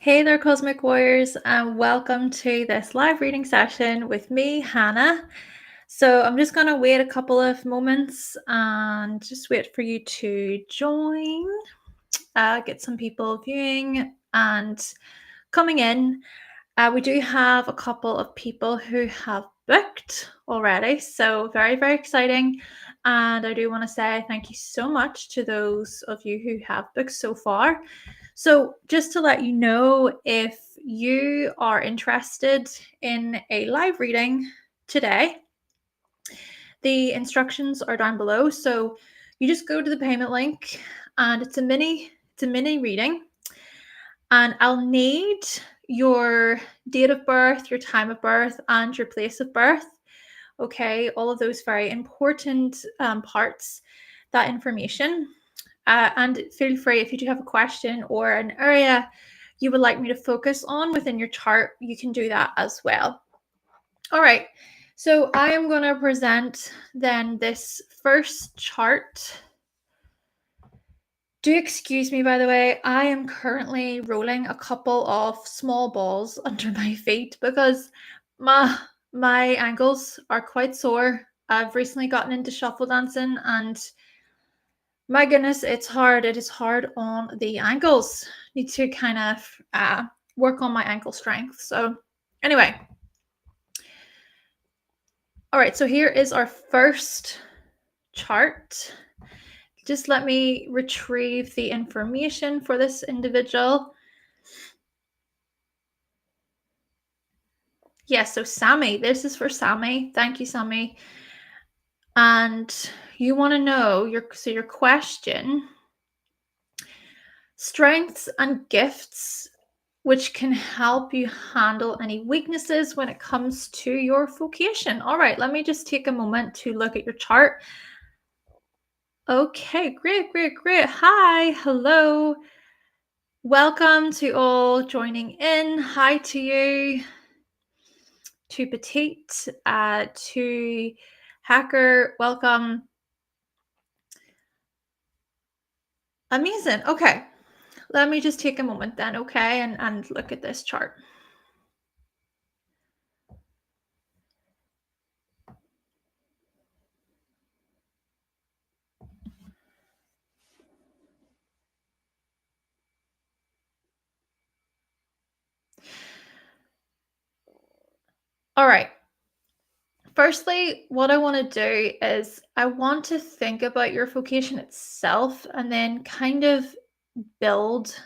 Hey there, Cosmic Warriors, and welcome to this live reading session with me, Hannah. So I'm just going to wait a couple of moments and just wait for you to join, get some people viewing and coming in. We do have a couple of people who have booked already, so very, very exciting. And I do want to say thank you so much to those of you who have booked so far. So just to let you know, if you are interested in a live reading today, the instructions are down below. So you just go to the payment link and it's a mini reading. And I'll need your date of birth, your time of birth, and your place of birth. Okay, all of those very important parts, that information. And feel free, if you do have a question or an area you would like me to focus on within your chart, you can do that as well. All right, so I am going to present then this first chart. Do excuse me, by the way, I am currently rolling a couple of small balls under my feet because my ankles are quite sore. I've recently gotten into shuffle dancing and my goodness, it's hard. It is hard on the ankles. Need to kind of work on my ankle strength. So anyway, all right, so here is our first chart. Just let me retrieve the information for this individual. Yes, so Sammy, this is for Sammy. Thank you, Sammy. And you want to know your question, strengths and gifts which can help you handle any weaknesses when it comes to your vocation. All right, let me just take a moment to look at your chart. Okay, great. Hi, hello. Welcome to all joining in. Hi to you, to Petite, to Hacker. Welcome. Amazing. Okay, let me just take a moment then, okay, and look at this chart. All right. Firstly, what I want to do is I want to think about your vocation itself and then kind of build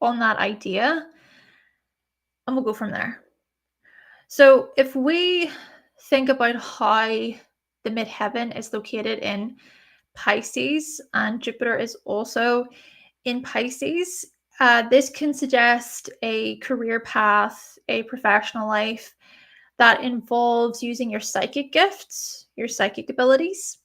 on that idea, and we'll go from there. So if we think about how the midheaven is located in Pisces and Jupiter is also in Pisces, this can suggest a career path, a professional life that involves using your psychic gifts, your psychic abilities.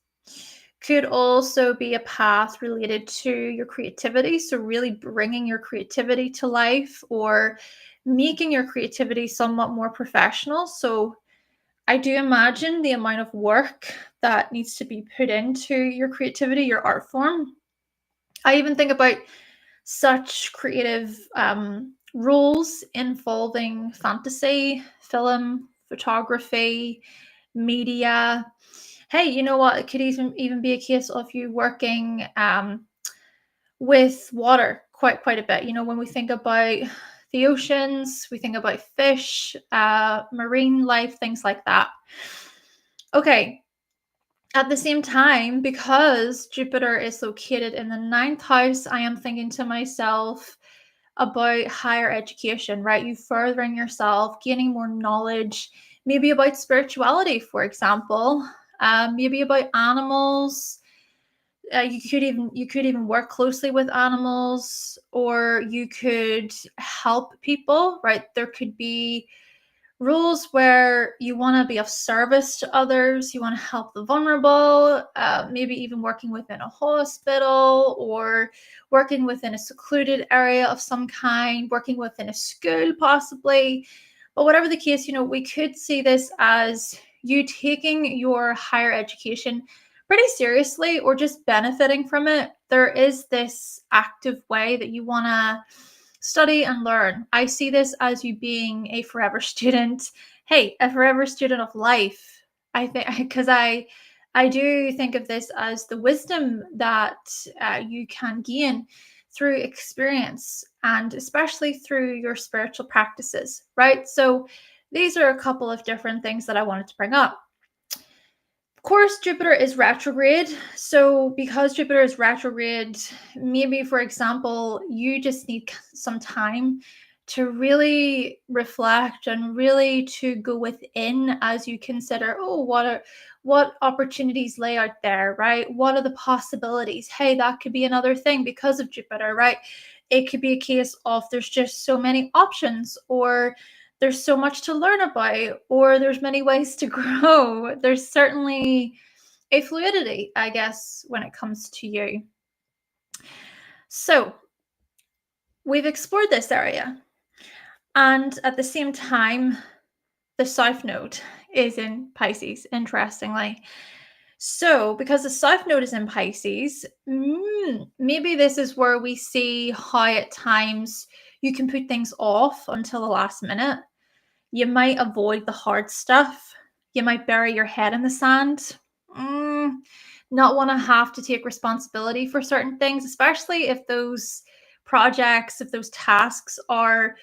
Could also be a path related to your creativity. So, really bringing your creativity to life or making your creativity somewhat more professional. So, I do imagine the amount of work that needs to be put into your creativity, your art form. I even think about such creative roles involving fantasy, film, photography, media. Hey, you know what? It could even be a case of you working with water quite a bit. You know, when we think about the oceans, we think about fish, marine life, things like that. Okay. At the same time, because Jupiter is located in the ninth house, I am thinking to myself about higher education, right? You furthering yourself, gaining more knowledge, maybe about spirituality, for example, maybe about animals. You could even work closely with animals, or you could help people, right? There could be roles where you want to be of service to others, you want to help the vulnerable, maybe even working within a hospital or working within a secluded area of some kind, working within a school possibly. But whatever the case, you know, we could see this as you taking your higher education pretty seriously or just benefiting from it. There is this active way that you want to study and learn. I see this as you being a forever student. Hey, a forever student of life. I think because I do think of this as the wisdom that you can gain through experience and especially through your spiritual practices, right? So these are a couple of different things that I wanted to bring up. Of course, Jupiter is retrograde. So, because Jupiter is retrograde, maybe, for example, you just need some time to really reflect and really to go within as you consider, oh, what opportunities lay out there, right? What are the possibilities? Hey, that could be another thing because of Jupiter, right? It could be a case of there's just so many options, or there's so much to learn about, or there's many ways to grow. There's certainly a fluidity, I guess, when it comes to you. So we've explored this area. And at the same time, the South Node is in Pisces, interestingly. So, because the South Node is in Pisces, maybe this is where we see how at times you can put things off until the last minute. You might avoid the hard stuff. You might bury your head in the sand. Not want to have to take responsibility for certain things, especially if those projects, if those tasks are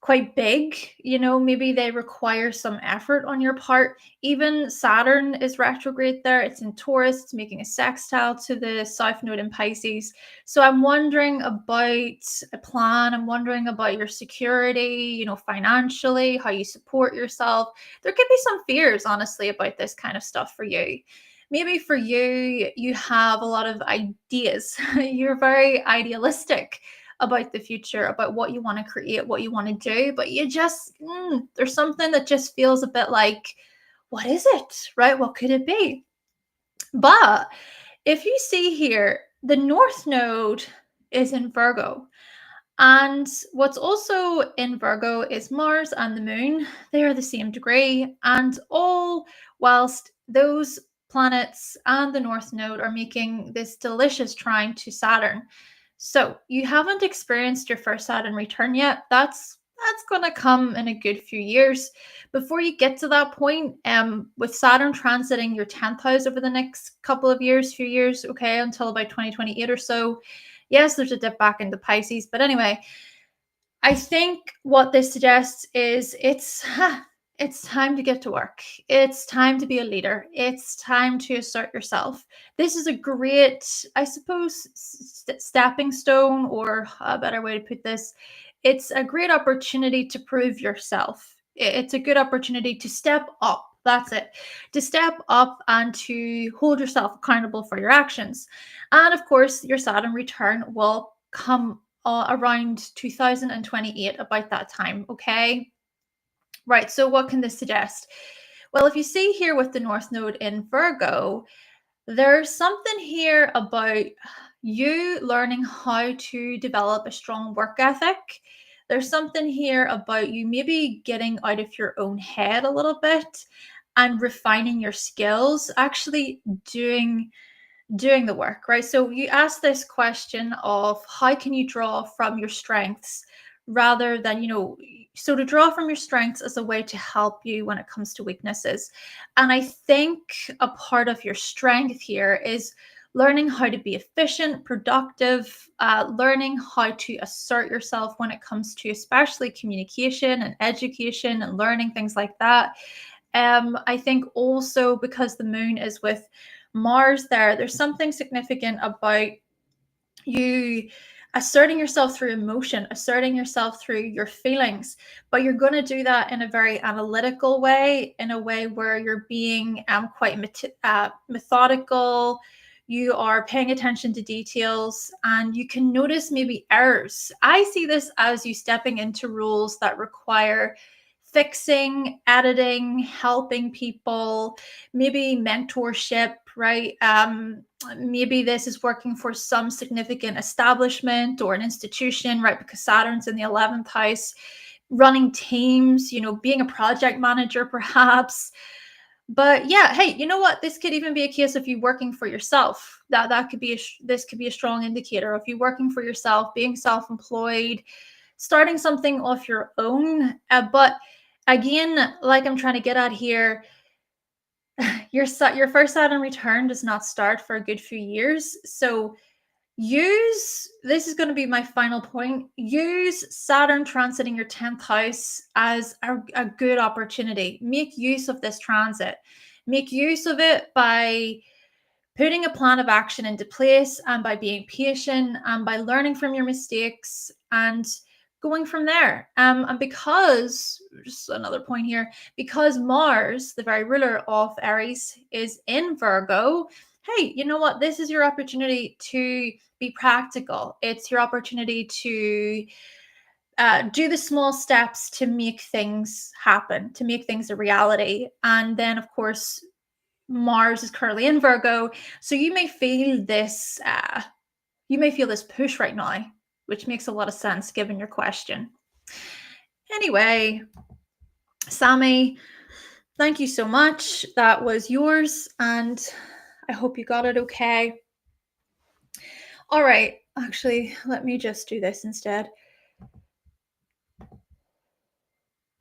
quite big, maybe they require some effort on your part. Even Saturn is retrograde there. It's in Taurus. It's making a sextile to the South Node in Pisces. So I'm wondering about a plan. I'm wondering about your security, financially, how you support yourself. There could be some fears, honestly, about this kind of stuff for you. Maybe for you, you have a lot of ideas. You're very idealistic about the future, about what you want to create, what you want to do, but you just, there's something that just feels a bit like, what is it, right? What could it be? But if you see here, the North Node is in Virgo. And what's also in Virgo is Mars and the Moon. They are the same degree. And all whilst those planets and the North Node are making this delicious trine to Saturn. So you haven't experienced your first Saturn return yet. That's going to come in a good few years. Before you get to that point, with Saturn transiting your 10th house over the next couple of years, few years, okay, until about 2028 or so. Yes, there's a dip back into Pisces, but anyway, I think what this suggests is it's time to get to work. It's time to be a leader. It's time to assert yourself. This is a great, I suppose, stepping stone, or a better way to put this. It's a great opportunity to prove yourself. It's a good opportunity to step up. That's it. To step up and to hold yourself accountable for your actions. And of course, your Saturn return will come around 2028, about that time. Okay. Right. So what can this suggest? Well, if you see here with the North Node in Virgo, there's something here about you learning how to develop a strong work ethic. There's something here about you maybe getting out of your own head a little bit and refining your skills, actually doing the work, right? So you ask this question of how can you draw from your strengths rather than, so to draw from your strengths is a way to help you when it comes to weaknesses. And I think a part of your strength here is learning how to be efficient, productive, learning how to assert yourself when it comes to especially communication and education and learning things like that. I think also because the moon is with Mars there's something significant about you asserting yourself through emotion, asserting yourself through your feelings, but you're going to do that in a very analytical way, in a way where you're being quite methodical. You are paying attention to details and you can notice maybe errors. I see this as you stepping into roles that require fixing, editing, helping people, maybe mentorship, right? Maybe this is working for some significant establishment or an institution, right? Because Saturn's in the 11th house, running teams, being a project manager, perhaps. But yeah, hey, you know what? This could even be a case of you working for yourself. That could be this could be a strong indicator of you working for yourself, being self-employed, starting something off your own. But again, like I'm trying to get at here, your first Saturn return does not start for a good few years. So use this is going to be my final point. Use Saturn transiting your 10th house as a good opportunity. Make use of this transit. Make use of it by putting a plan of action into place and by being patient and by learning from your mistakes and going from there. And because, just another point here, because Mars, the very ruler of Aries, is in Virgo, hey, you know what? This is your opportunity to be practical. It's your opportunity to do the small steps to make things happen, to make things a reality. And then, of course, Mars is currently in Virgo, so you may feel this. You may feel this push right now, which makes a lot of sense given your question. Anyway, Sammy, thank you so much. That was yours, and I hope you got it okay. All right, actually, let me just do this instead.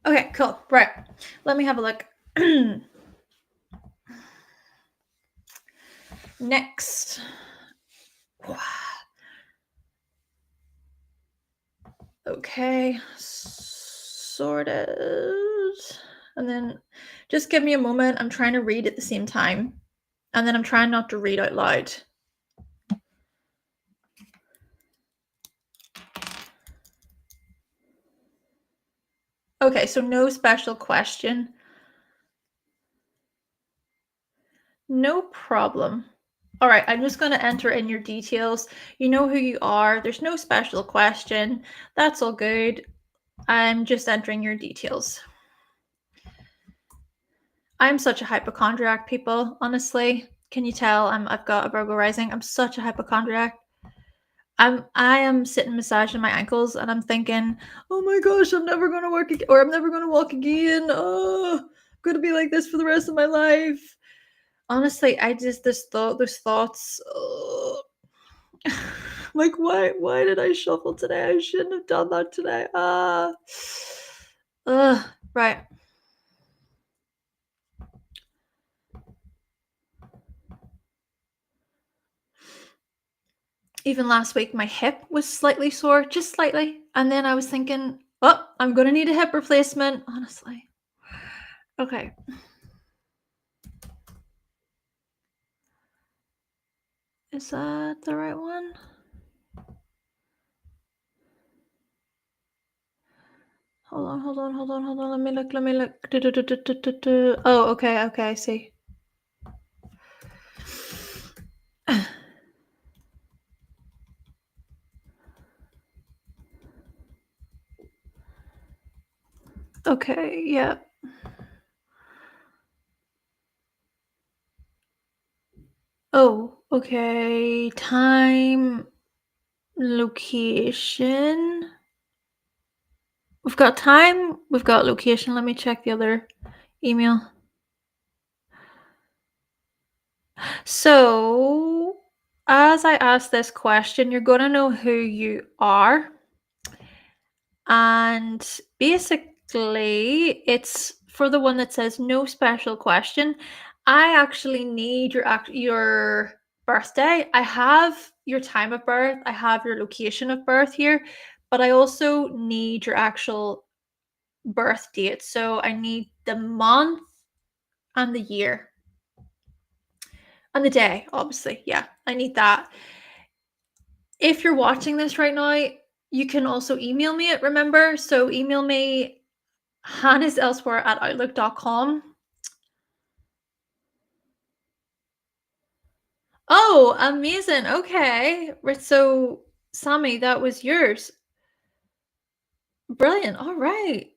Okay, cool. Right, let me have a look. Next. Okay, sorted. And then just give me a moment. I'm trying to read at the same time. And then I'm trying not to read out loud. Okay, so no special question. No problem. All right, I'm just going to enter in your details. You know who you are. There's no special question. That's all good. I'm just entering your details. I'm such a hypochondriac, people, honestly. Can you tell I've got a Virgo rising? I'm such a hypochondriac. I am sitting massaging my ankles and I'm thinking, oh my gosh, I'm never gonna work again, or I'm never gonna walk again. Oh, I'm gonna be like this for the rest of my life. Honestly, I just those thoughts. Oh. Like why did I shuffle today? I shouldn't have done that today. Right. Even last week, my hip was slightly sore, just slightly. And then I was thinking, oh, I'm going to need a hip replacement, honestly. Okay. Is that the right one? Hold on. Let me look. Oh, okay, I see. Okay, yeah. Oh, okay. Time, location. We've got time, we've got location. Let me check the other email. So, as I ask this question, you're going to know who you are. And basically, it's for the one that says no special question. I actually need your birthday. I have your time of birth, I have your location of birth here, but I also need your actual birth date. So I need the month and the year and the day, obviously. Yeah, I need that. If you're watching this right now, you can also email me it, remember? So email me hannahselsewhere@outlook.com. Oh, amazing. Okay. Right, so Sammy, that was yours. Brilliant. All right.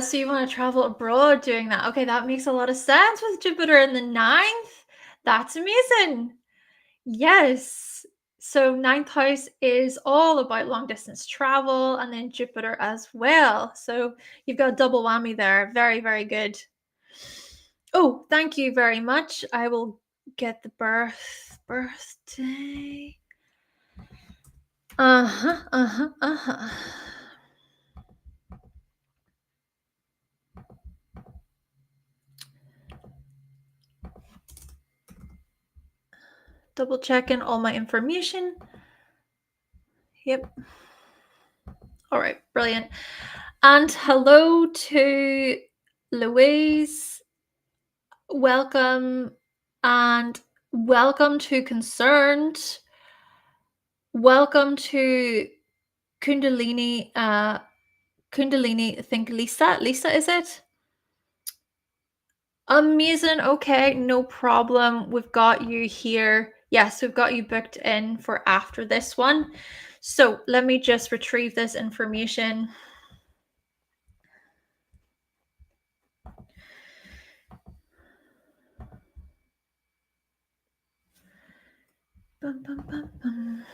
So you want to travel abroad doing that. Okay, that makes a lot of sense with Jupiter in the ninth. That's amazing. Yes. So ninth house is all about long distance travel and then Jupiter as well. So you've got a double whammy there. Very, very good. Oh, thank you very much. I will get the birthday. Uh-huh. Double checking all my information. Yep. All right, brilliant. And hello to Louise. Welcome, and welcome to Concerned. Welcome to Kundalini. Kundalini, I think Lisa. Lisa, is it? Amazing. Okay, no problem. We've got you here. Yes, we've got you booked in for after this one. So let me just retrieve this information. Bum, bum, bum, bum.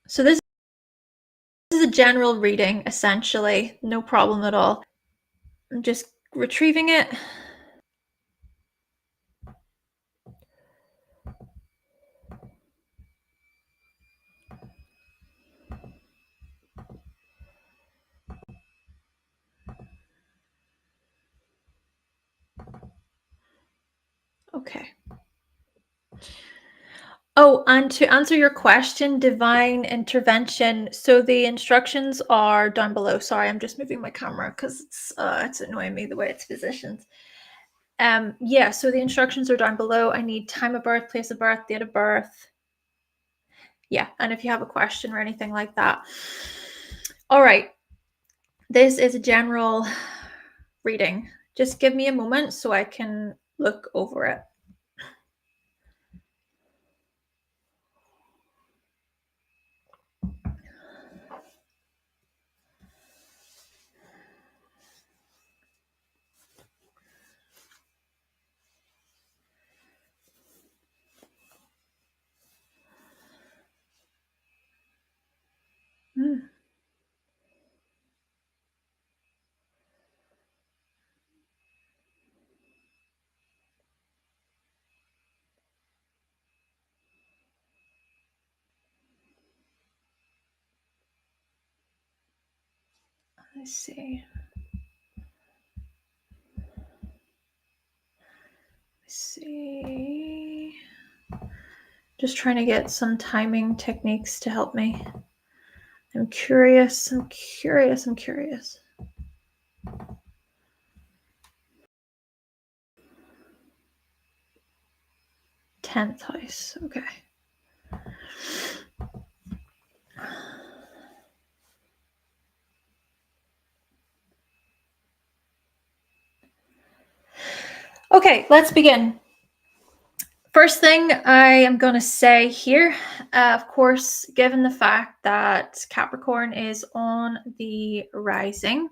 So this is a general reading, essentially. No problem at all. I'm just retrieving it. Okay. Oh, and to answer your question, divine intervention. So the instructions are down below. Sorry, I'm just moving my camera because it's annoying me the way it's positioned. Yeah, so the instructions are down below. I need time of birth, place of birth, date of birth. Yeah, and if you have a question or anything like that. All right. This is a general reading. Just give me a moment so I can look over it. Let's see. Just trying to get some timing techniques to help me. I'm curious. 10th house. Okay. Okay, let's begin. First thing I am going to say here, of course, given the fact that Capricorn is on the rising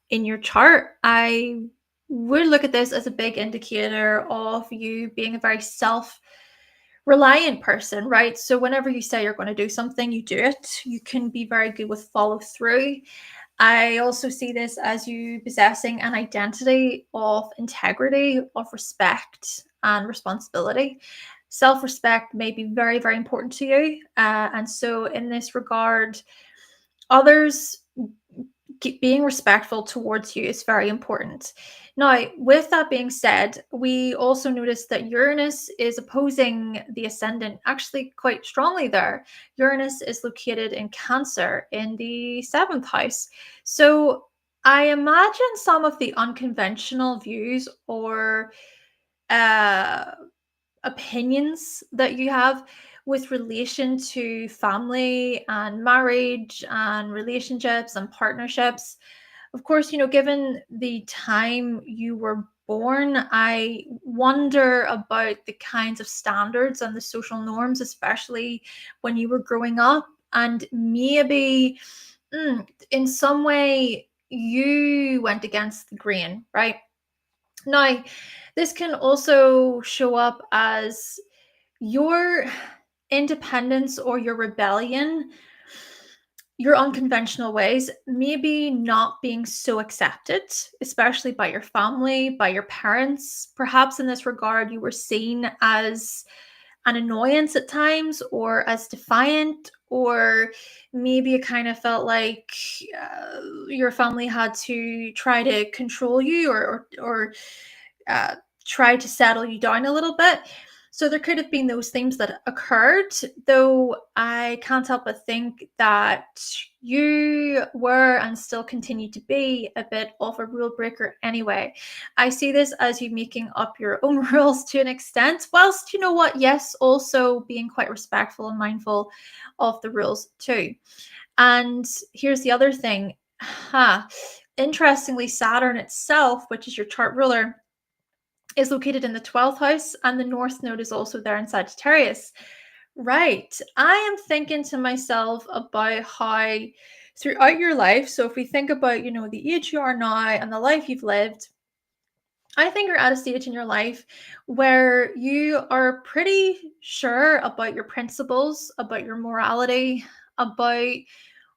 in your chart, I would look at this as a big indicator of you being a very self-reliant person, right? So whenever you say you're going to do something, you do it. You can be very good with follow through. I also see this as you possessing an identity of integrity, of respect and responsibility. Self-respect may be very, very important to you. And so in this regard, others being respectful towards you is very important. Now, with that being said, we also notice that Uranus is opposing the ascendant actually quite strongly there. Uranus is located in Cancer in the 7th house. So I imagine some of the unconventional views or opinions that you have with relation to family and marriage and relationships and partnerships. Of course, given the time you were born, I wonder about the kinds of standards and the social norms, especially when you were growing up. And maybe in some way you went against the grain, right? Now, this can also show up as your independence or your rebellion, your unconventional ways, maybe not being so accepted, especially by your family, by your parents. Perhaps in this regard, you were seen as an annoyance at times or as defiant, or maybe it kind of felt like your family had to try to control you or uh, try to settle you down a little bit. So there could have been those things that occurred, though I can't help but think that you were and still continue to be a bit of a rule breaker anyway. I see this as you making up your own rules to an extent, whilst, you know what, yes, also being quite respectful and mindful of the rules too. And here's the other thing. Interestingly, Saturn itself, which is your chart ruler, is located in the 12th house, and the North Node is also there in Sagittarius. Right. I am thinking to myself about how throughout your life, so if we think about, the age you are now and the life you've lived, I think you're at a stage in your life where you are pretty sure about your principles, about your morality, about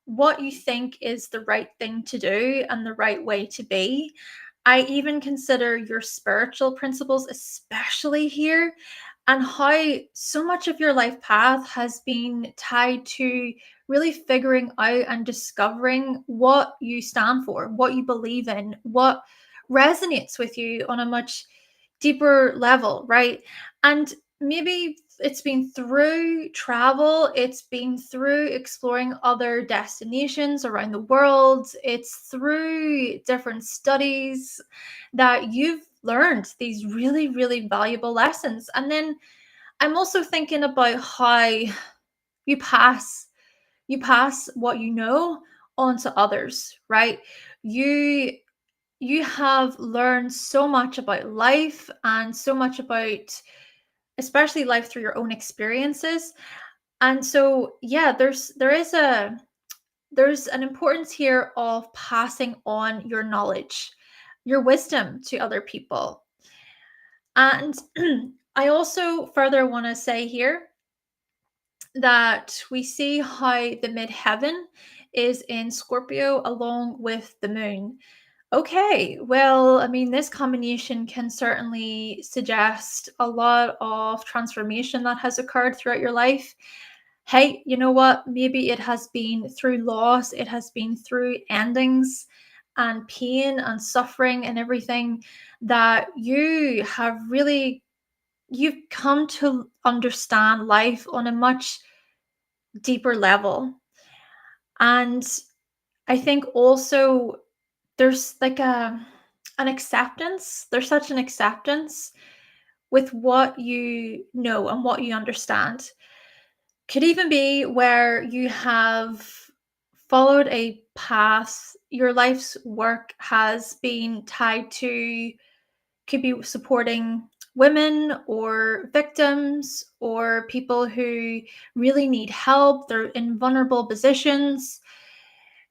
what you think is the right thing to do and the right way to be. I even consider your spiritual principles, especially here, and how so much of your life path has been tied to really figuring out and discovering what you stand for, what you believe in, what resonates with you on a much deeper level, right? And maybe it's been through travel, it's been through exploring other destinations around the world, it's through different studies that you've learned these really, really valuable lessons. And then I'm also thinking about how you pass what you know on to others, right? You you have learned so much about life and so much about especially life through your own experiences. And so yeah, there's an importance here of passing on your knowledge, your wisdom to other people. And I also further want to say here that we see how the midheaven is in Scorpio along with the moon. Okay, well, I mean, this combination can certainly suggest a lot of transformation that has occurred throughout your life. Hey, you know what? Maybe it has been through loss, it has been through endings and pain and suffering and everything that you've come to understand life on a much deeper level. And I think also there's like an acceptance. There's such an acceptance with what you know and what you understand. Could even be where you have followed a path, your life's work has been tied to, could be supporting women or victims or people who really need help, they're in vulnerable positions.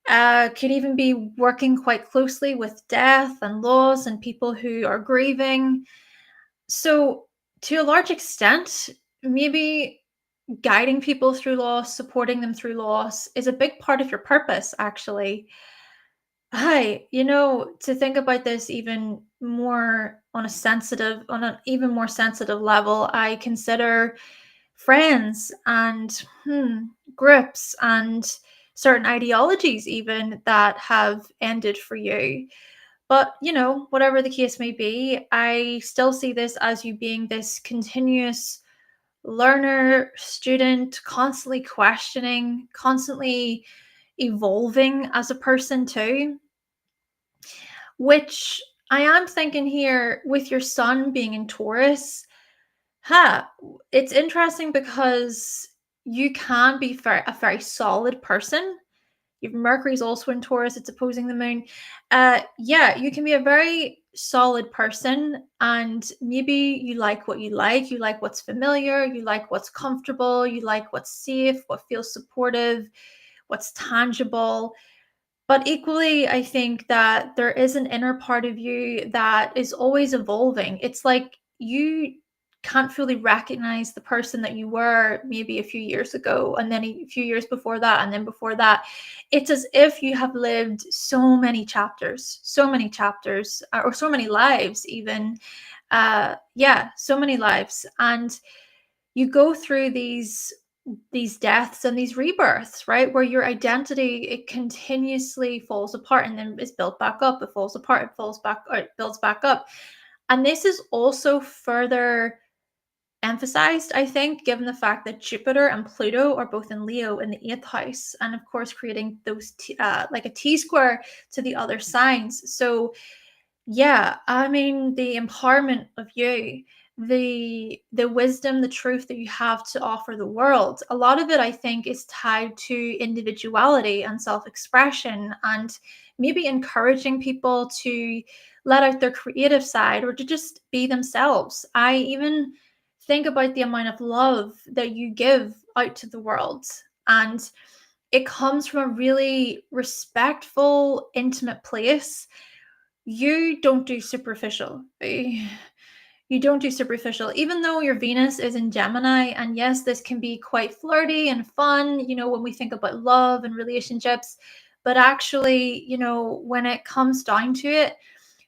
Could even be working quite closely with death and loss and people who are grieving. So, to a large extent, maybe guiding people through loss, supporting them through loss is a big part of your purpose, actually. Hi, to think about this even more on an even more sensitive level, I consider friends and groups and certain ideologies even that have ended for you. But, whatever the case may be, I still see this as you being this continuous learner, student, constantly questioning, constantly evolving as a person too, which I am thinking here with your sun being in Taurus. It's interesting because you can be a very solid person. Your Mercury's also in Taurus, it's opposing the moon. Yeah, you can be a very solid person, and maybe you like what you like what's familiar, you like what's comfortable, you like what's safe, what feels supportive, what's tangible. But equally, I think that there is an inner part of you that is always evolving. It's like you can't fully recognize the person that you were maybe a few years ago, and then a few years before that, and then before that. It's as if you have lived so many chapters, or so many lives, even. Yeah, so many lives. And you go through these deaths and these rebirths, right, where your identity, it continuously falls apart and then is built back up. It falls apart, it falls back, or it builds back up. And this is also further emphasized, I think, given the fact that Jupiter and Pluto are both in Leo in the 8th house, and of course creating those like a T-square to the other signs. So yeah, I mean, the empowerment of you, the wisdom, the truth that you have to offer the world, a lot of it, I think, is tied to individuality and self-expression, and maybe encouraging people to let out their creative side or to just be themselves. I even think about the amount of love that you give out to the world, and it comes from a really respectful, intimate place. You don't do superficial. You don't do superficial, even though your Venus is in Gemini. And yes, this can be quite flirty and fun, when we think about love and relationships. But actually, when it comes down to it,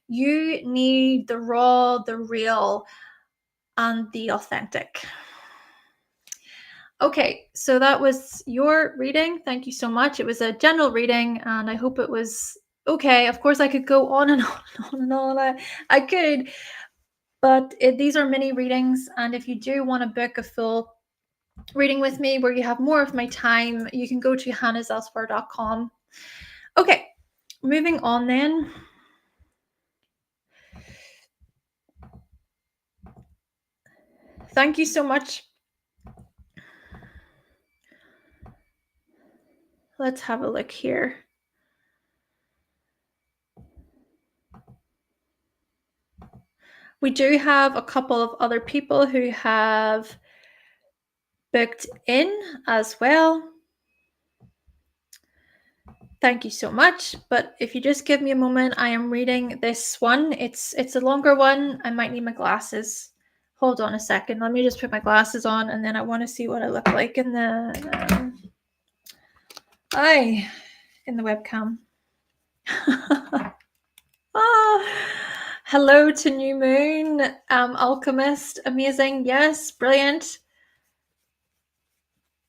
you need the raw, the real, and the authentic. Okay, so that was your reading. Thank you so much. It was a general reading, and I hope it was okay. Of course, I could go on and on and on and on. I could, but these are mini readings, and if you do want to book a full reading with me where you have more of my time, you can go to hannahselsewhere.com. Okay, moving on then. Thank you so much. Let's have a look here. We do have a couple of other people who have booked in as well. Thank you so much. But if you just give me a moment, I am reading this one. It's a longer one. I might need my glasses. Hold on a second. Let me just put my glasses on, and then I want to see what I look like in the in the webcam. Hello to New Moon, Alchemist. Amazing. Yes, brilliant.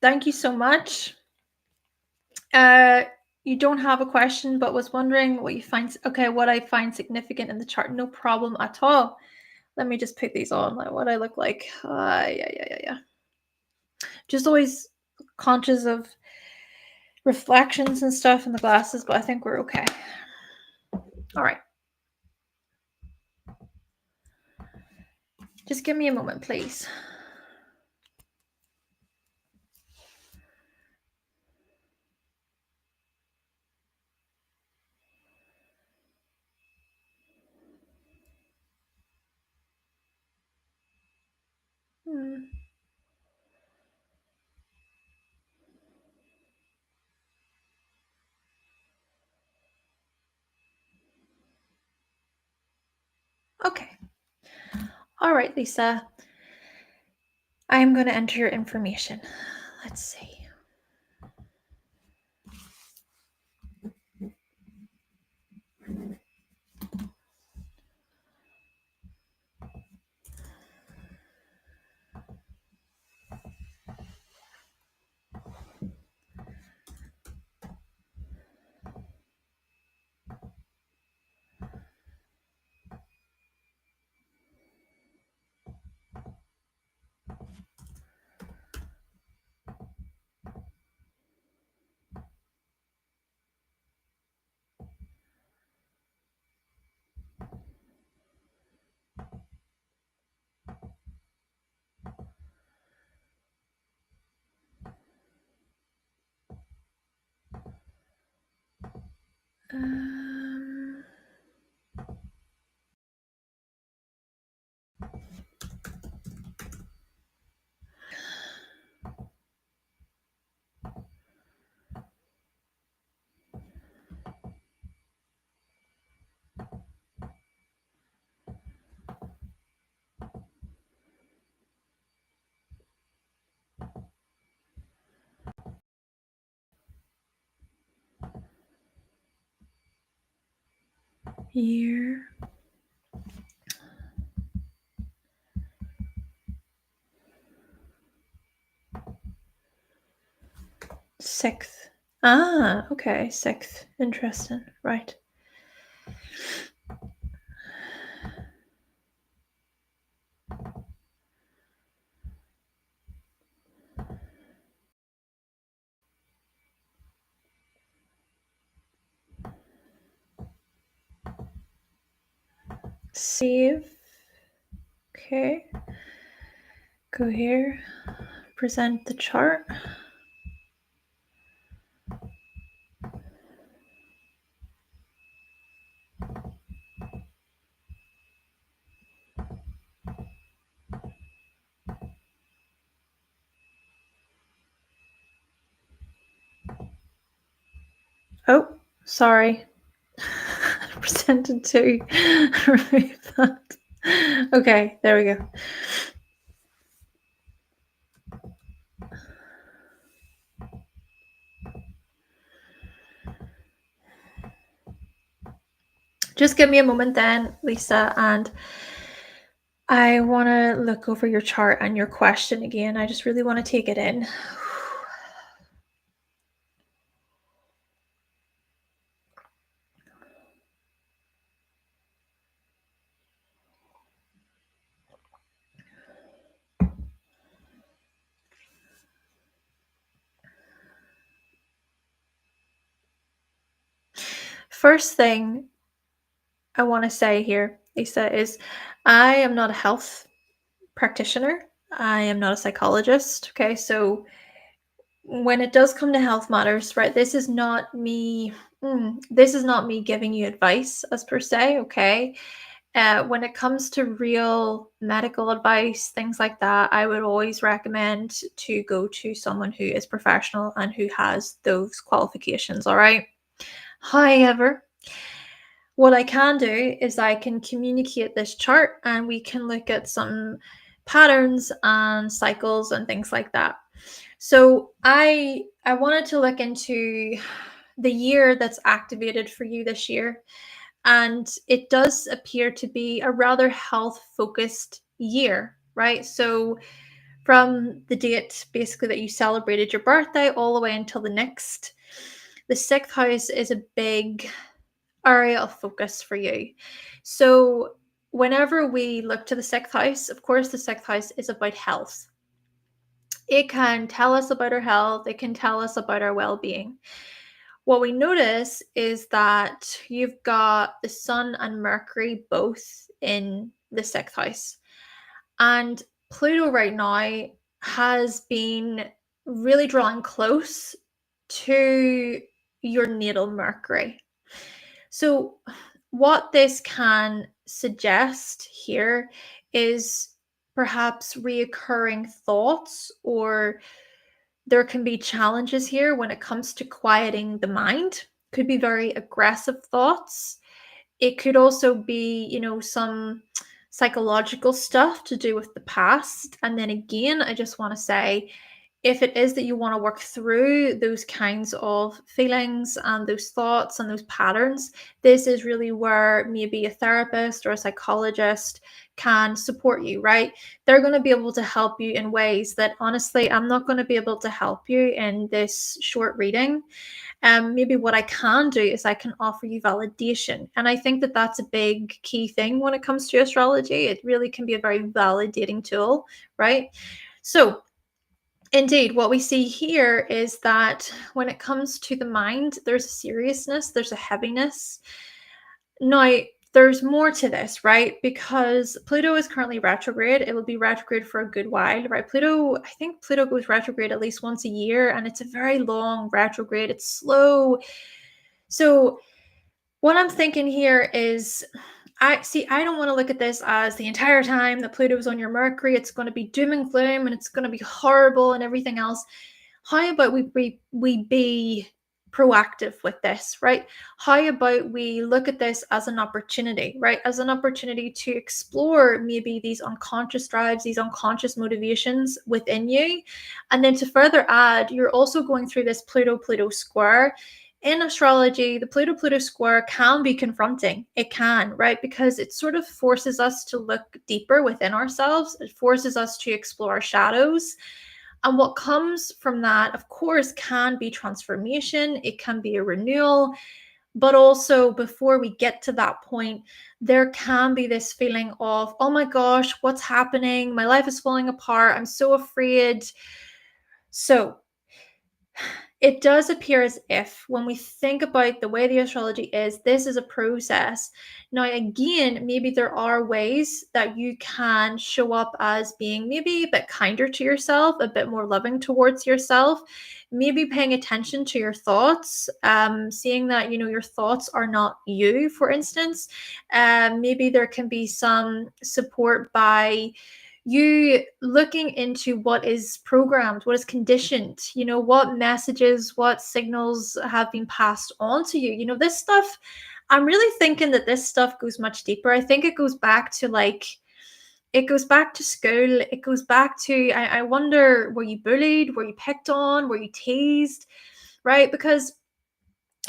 Thank you so much. You don't have a question, but was wondering what I find significant in the chart. No problem at all. Let me just put these on, like what I look like. Yeah. Just always conscious of reflections and stuff in the glasses, but I think we're okay. All right. Just give me a moment, please. Okay. All right, Lisa. I am going to enter your information. Let's see. year. Sixth. Ah, okay, sixth. Interesting. Right. Save. Okay. Go here. Present the chart. Oh, sorry. Presented to remove that. Okay, there we go. Just give me a moment then, Lisa, and I want to look over your chart and your question again. I just really want to take it in. First thing I want to say here, Lisa, is I am not a health practitioner. I am not a psychologist. Okay, so when it does come to health matters, right, this is not me. This is not me giving you advice as per se. Okay, when it comes to real medical advice, things like that, I would always recommend to go to someone who is professional and who has those qualifications. All right. However, what I can do is I can communicate this chart and we can look at some patterns and cycles and things like that. So I wanted to look into the year that's activated for you this year, and it does appear to be a rather health focused year, right? So from the date basically that you celebrated your birthday all the way until the sixth house is a big area of focus for you. So whenever we look to the sixth house, of course, the sixth house is about health. It can tell us about our health, it can tell us about our well being. What we notice is that you've got the Sun and Mercury both in the sixth house. And Pluto right now has been really drawing close to your natal Mercury. So, what this can suggest here is perhaps reoccurring thoughts, or there can be challenges here when it comes to quieting the mind. Could be very aggressive thoughts. It could also be, some psychological stuff to do with the past. And then again, I just want to say, if it is that you want to work through those kinds of feelings and those thoughts and those patterns, this is really where maybe a therapist or a psychologist can support you, right? They're going to be able to help you in ways that honestly, I'm not going to be able to help you in this short reading. Maybe what I can do is I can offer you validation. And I think that that's a big key thing when it comes to astrology. It really can be a very validating tool, right? So, indeed, what we see here is that when it comes to the mind, there's a seriousness, there's a heaviness. Now, there's more to this, right? Because Pluto is currently retrograde. It will be retrograde for a good while, right? I think Pluto goes retrograde at least once a year, and it's a very long retrograde. It's slow. So, what I'm thinking here is I don't want to look at this as the entire time that Pluto is on your Mercury, it's going to be doom and gloom and it's going to be horrible and everything else. How about we be proactive with this, right? How about we look at this as an opportunity, right? As an opportunity to explore maybe these unconscious drives, these unconscious motivations within you. And then to further add, you're also going through this Pluto square in astrology, the Pluto-Pluto square can be confronting. It can, right? Because it sort of forces us to look deeper within ourselves. It forces us to explore our shadows. And what comes from that, of course, can be transformation. It can be a renewal. But also, before we get to that point, there can be this feeling of, oh my gosh, what's happening? My life is falling apart. I'm so afraid. So, it does appear as if, when we think about the way the astrology is, this is a process. Now, again, maybe there are ways that you can show up as being maybe a bit kinder to yourself, a bit more loving towards yourself, maybe paying attention to your thoughts, seeing that, your thoughts are not you, for instance. Maybe there can be some support by you looking into what is programmed, what is conditioned, what messages, what signals have been passed on to you. This stuff, I'm really thinking that this stuff goes much deeper. I think it goes back to school. It goes back to, I wonder, were you bullied? Were you picked on? Were you teased? Right? Because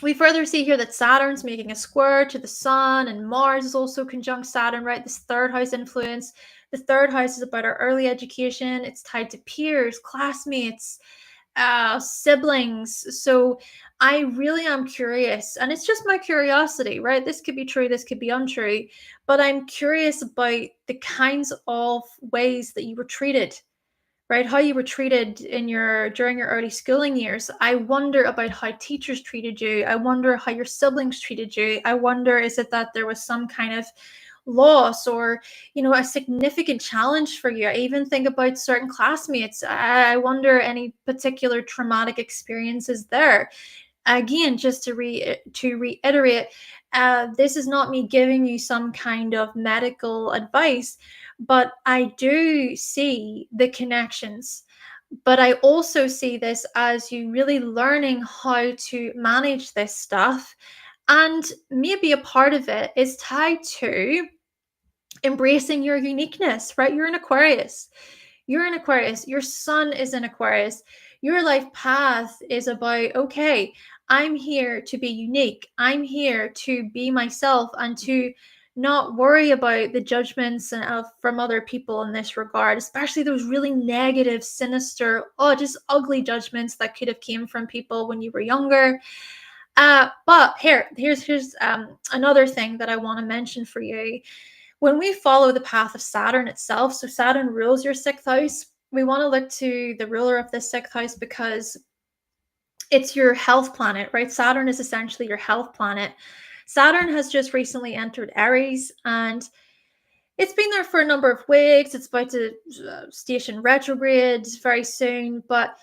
we further see here that Saturn's making a square to the sun, and Mars is also conjunct Saturn, right? This third house influence. The third house is about our early education. It's tied to peers, classmates, siblings. So I really am curious, and it's just my curiosity, right? This could be true, this could be untrue, but I'm curious about the kinds of ways that you were treated, right? How you were treated during your early schooling years. I wonder about how teachers treated you. I wonder how your siblings treated you. I wonder, is it that there was some kind of loss or, a significant challenge for you? I even think about certain classmates. I wonder any particular traumatic experiences there. Again, just to reiterate, this is not me giving you some kind of medical advice, but I do see the connections. But I also see this as you really learning how to manage this stuff. And maybe a part of it is tied to embracing your uniqueness, right? You're an Aquarius. You're an Aquarius. Your sun is an Aquarius. Your life path is about, okay, I'm here to be unique. I'm here to be myself and to not worry about the judgments from other people in this regard, especially those really negative, sinister, just ugly judgments that could have came from people when you were younger. But here's another thing that I want to mention for you. When we follow the path of Saturn itself, so Saturn rules your sixth house, we want to look to the ruler of the sixth house because it's your health planet, right? Saturn is essentially your health planet. Saturn has just recently entered Aries, and it's been there for a number of weeks. It's about to station retrograde very soon, but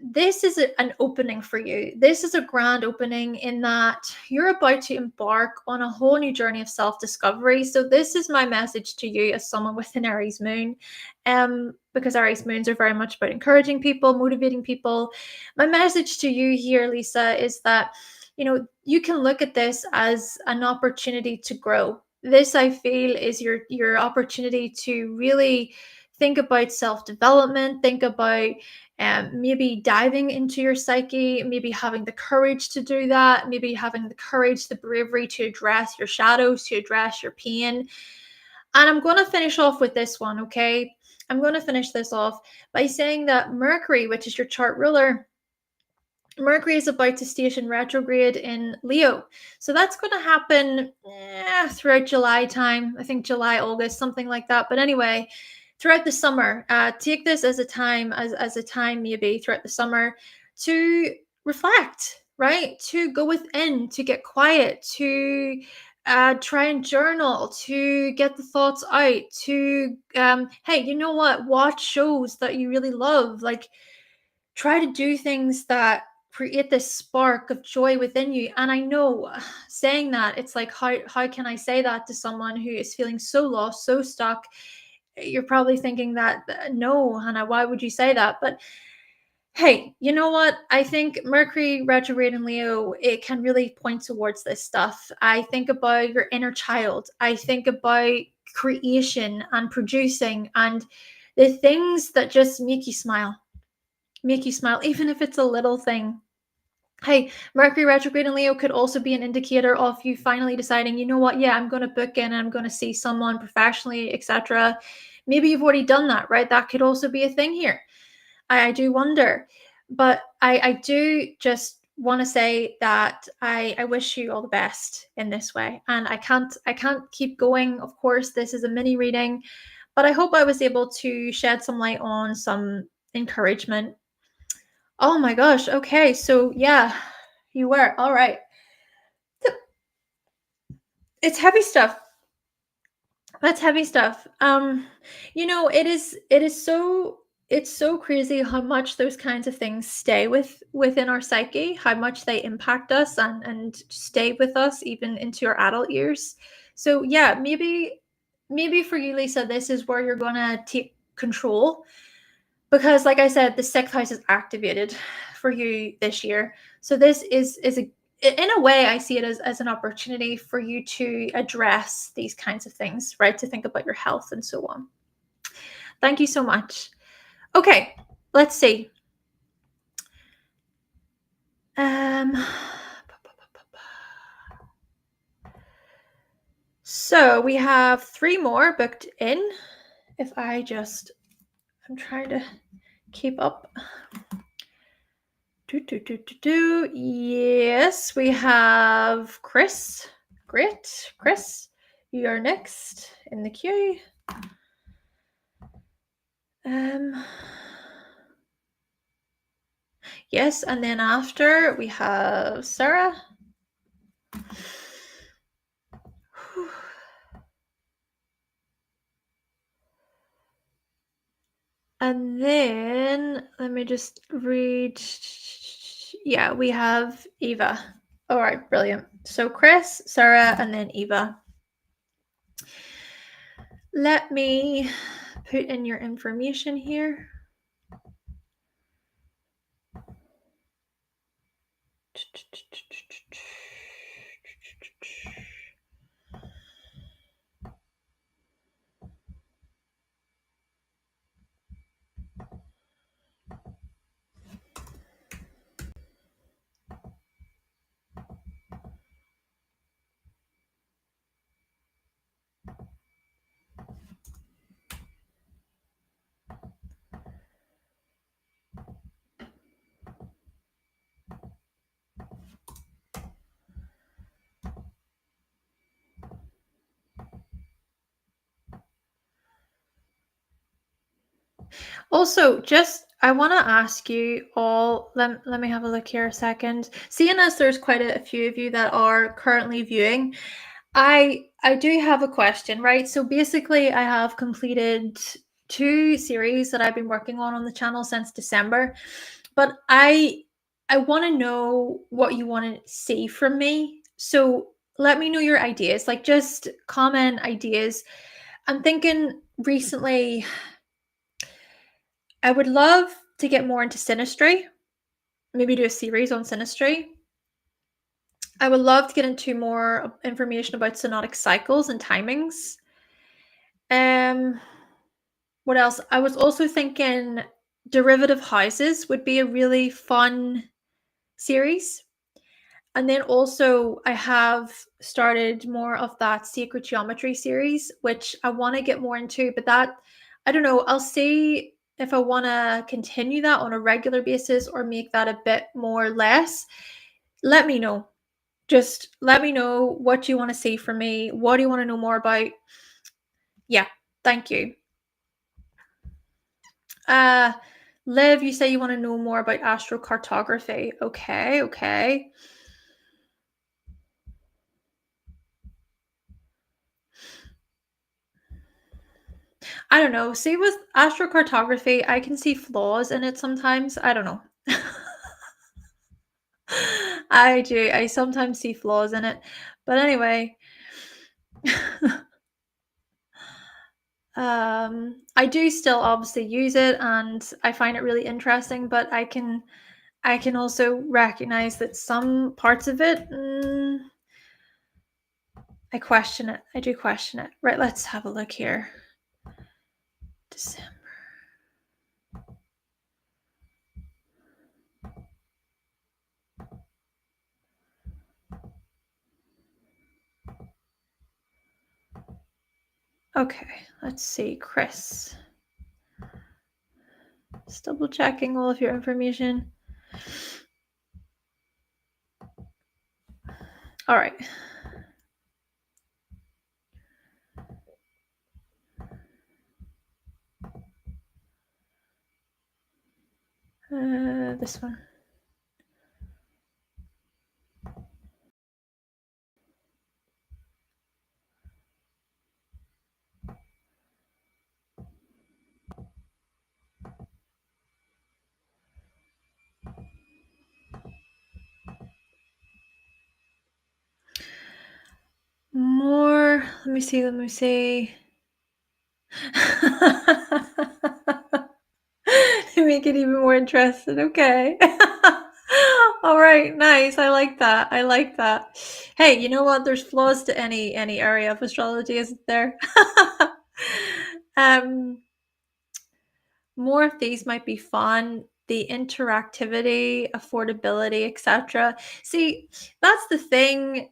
this is an opening for you. This is a grand opening in that you're about to embark on a whole new journey of self-discovery. So this is my message to you as someone with an Aries moon, because Aries moons are very much about encouraging people, motivating people. My message to you here, Lisa, is that you can look at this as an opportunity to grow. This, I feel, is your opportunity to really think about self-development, think about maybe diving into your psyche, maybe having the courage to do that, maybe having the courage, the bravery to address your shadows, to address your pain. And I'm going to finish off with this one, okay? I'm going to finish this off by saying that Mercury, which is your chart ruler, Mercury is about to station retrograde in Leo. So that's going to happen throughout July time. I think July, August, something like that. But anyway, throughout the summer, take this as a time, as a time maybe throughout the summer to reflect, right? To go within, to get quiet, to try and journal, to get the thoughts out, to, hey, you know what? Watch shows that you really love. Like, try to do things that create this spark of joy within you. And I know, saying that, it's like, how can I say that to someone who is feeling so lost, so stuck? You're probably thinking that, no, Hannah, why would you say that? But hey, you know what? I think Mercury retrograde in Leo, it can really point towards this stuff. I think about your inner child. I think about creation and producing and the things that just make you smile, even if it's a little thing. Hey, Mercury retrograde in Leo could also be an indicator of you finally deciding, you know what, yeah, I'm going to book in and I'm going to see someone professionally, etc. Maybe you've already done that, right? That could also be a thing here. I do wonder. But I do just want to say that I wish you all the best in this way. And I can't keep going. Of course, this is a mini reading, but I hope I was able to shed some light on some encouragement. Oh my gosh. Okay. So yeah, you were. All right. It's heavy stuff. That's heavy stuff. It's so crazy how much those kinds of things stay within our psyche, how much they impact us and stay with us even into our adult years. So yeah, maybe for you, Lisa, this is where you're gonna take control because like I said, the sixth house is activated for you this year. So this is a in a way I see it as an opportunity for you to address these kinds of things, right? To think about your health and so on. Thank you so much. Okay, let's see. So we have 3 more booked in. If I'm trying to keep up. Yes, we have Chris. Great. Chris, you are next in the queue. Yes, and then after we have Sarah. And then let me just read. Yeah, we have Eva. All right, brilliant. So Chris, Sarah, and then Eva. Let me put in your information here. Also, just I want to ask you all, let me have a look here a second. Seeing as there's quite a few of you that are currently viewing, I do have a question, right? So basically I have completed 2 series that I've been working on the channel since December, but I want to know what you want to see from me. So let me know your ideas, like just comment ideas. I'm thinking recently I would love to get more into synastry, maybe do a series on synastry. I would love to get into more information about synodic cycles and timings. What else? I was also thinking derivative houses would be a really fun series. And then also I have started more of that sacred geometry series, which I want to get more into, but that I don't know, I'll see if I want to continue that on a regular basis or make that a bit more less. Let me know. Just let me know what you want to see from me. What do you want to know more about? Yeah, thank you. Liv, you say you want to know more about astrocartography. Okay, okay. I don't know. See, with astrocartography, I can see flaws in it sometimes. I don't know. I do. I sometimes see flaws in it. But anyway, I do still obviously use it and I find it really interesting, but I can also recognize that some parts of it, I question it. I do question it. Right, let's have a look here. December. Okay, let's see, Chris. Just double checking all of your information. All right. This one. More. Let me see. To make it even more interesting. Okay. All right, nice. I like that. Hey, you know what? There's flaws to any area of astrology, isn't there? um, more of these might be fun. The interactivity, affordability, etc. See, that's the thing.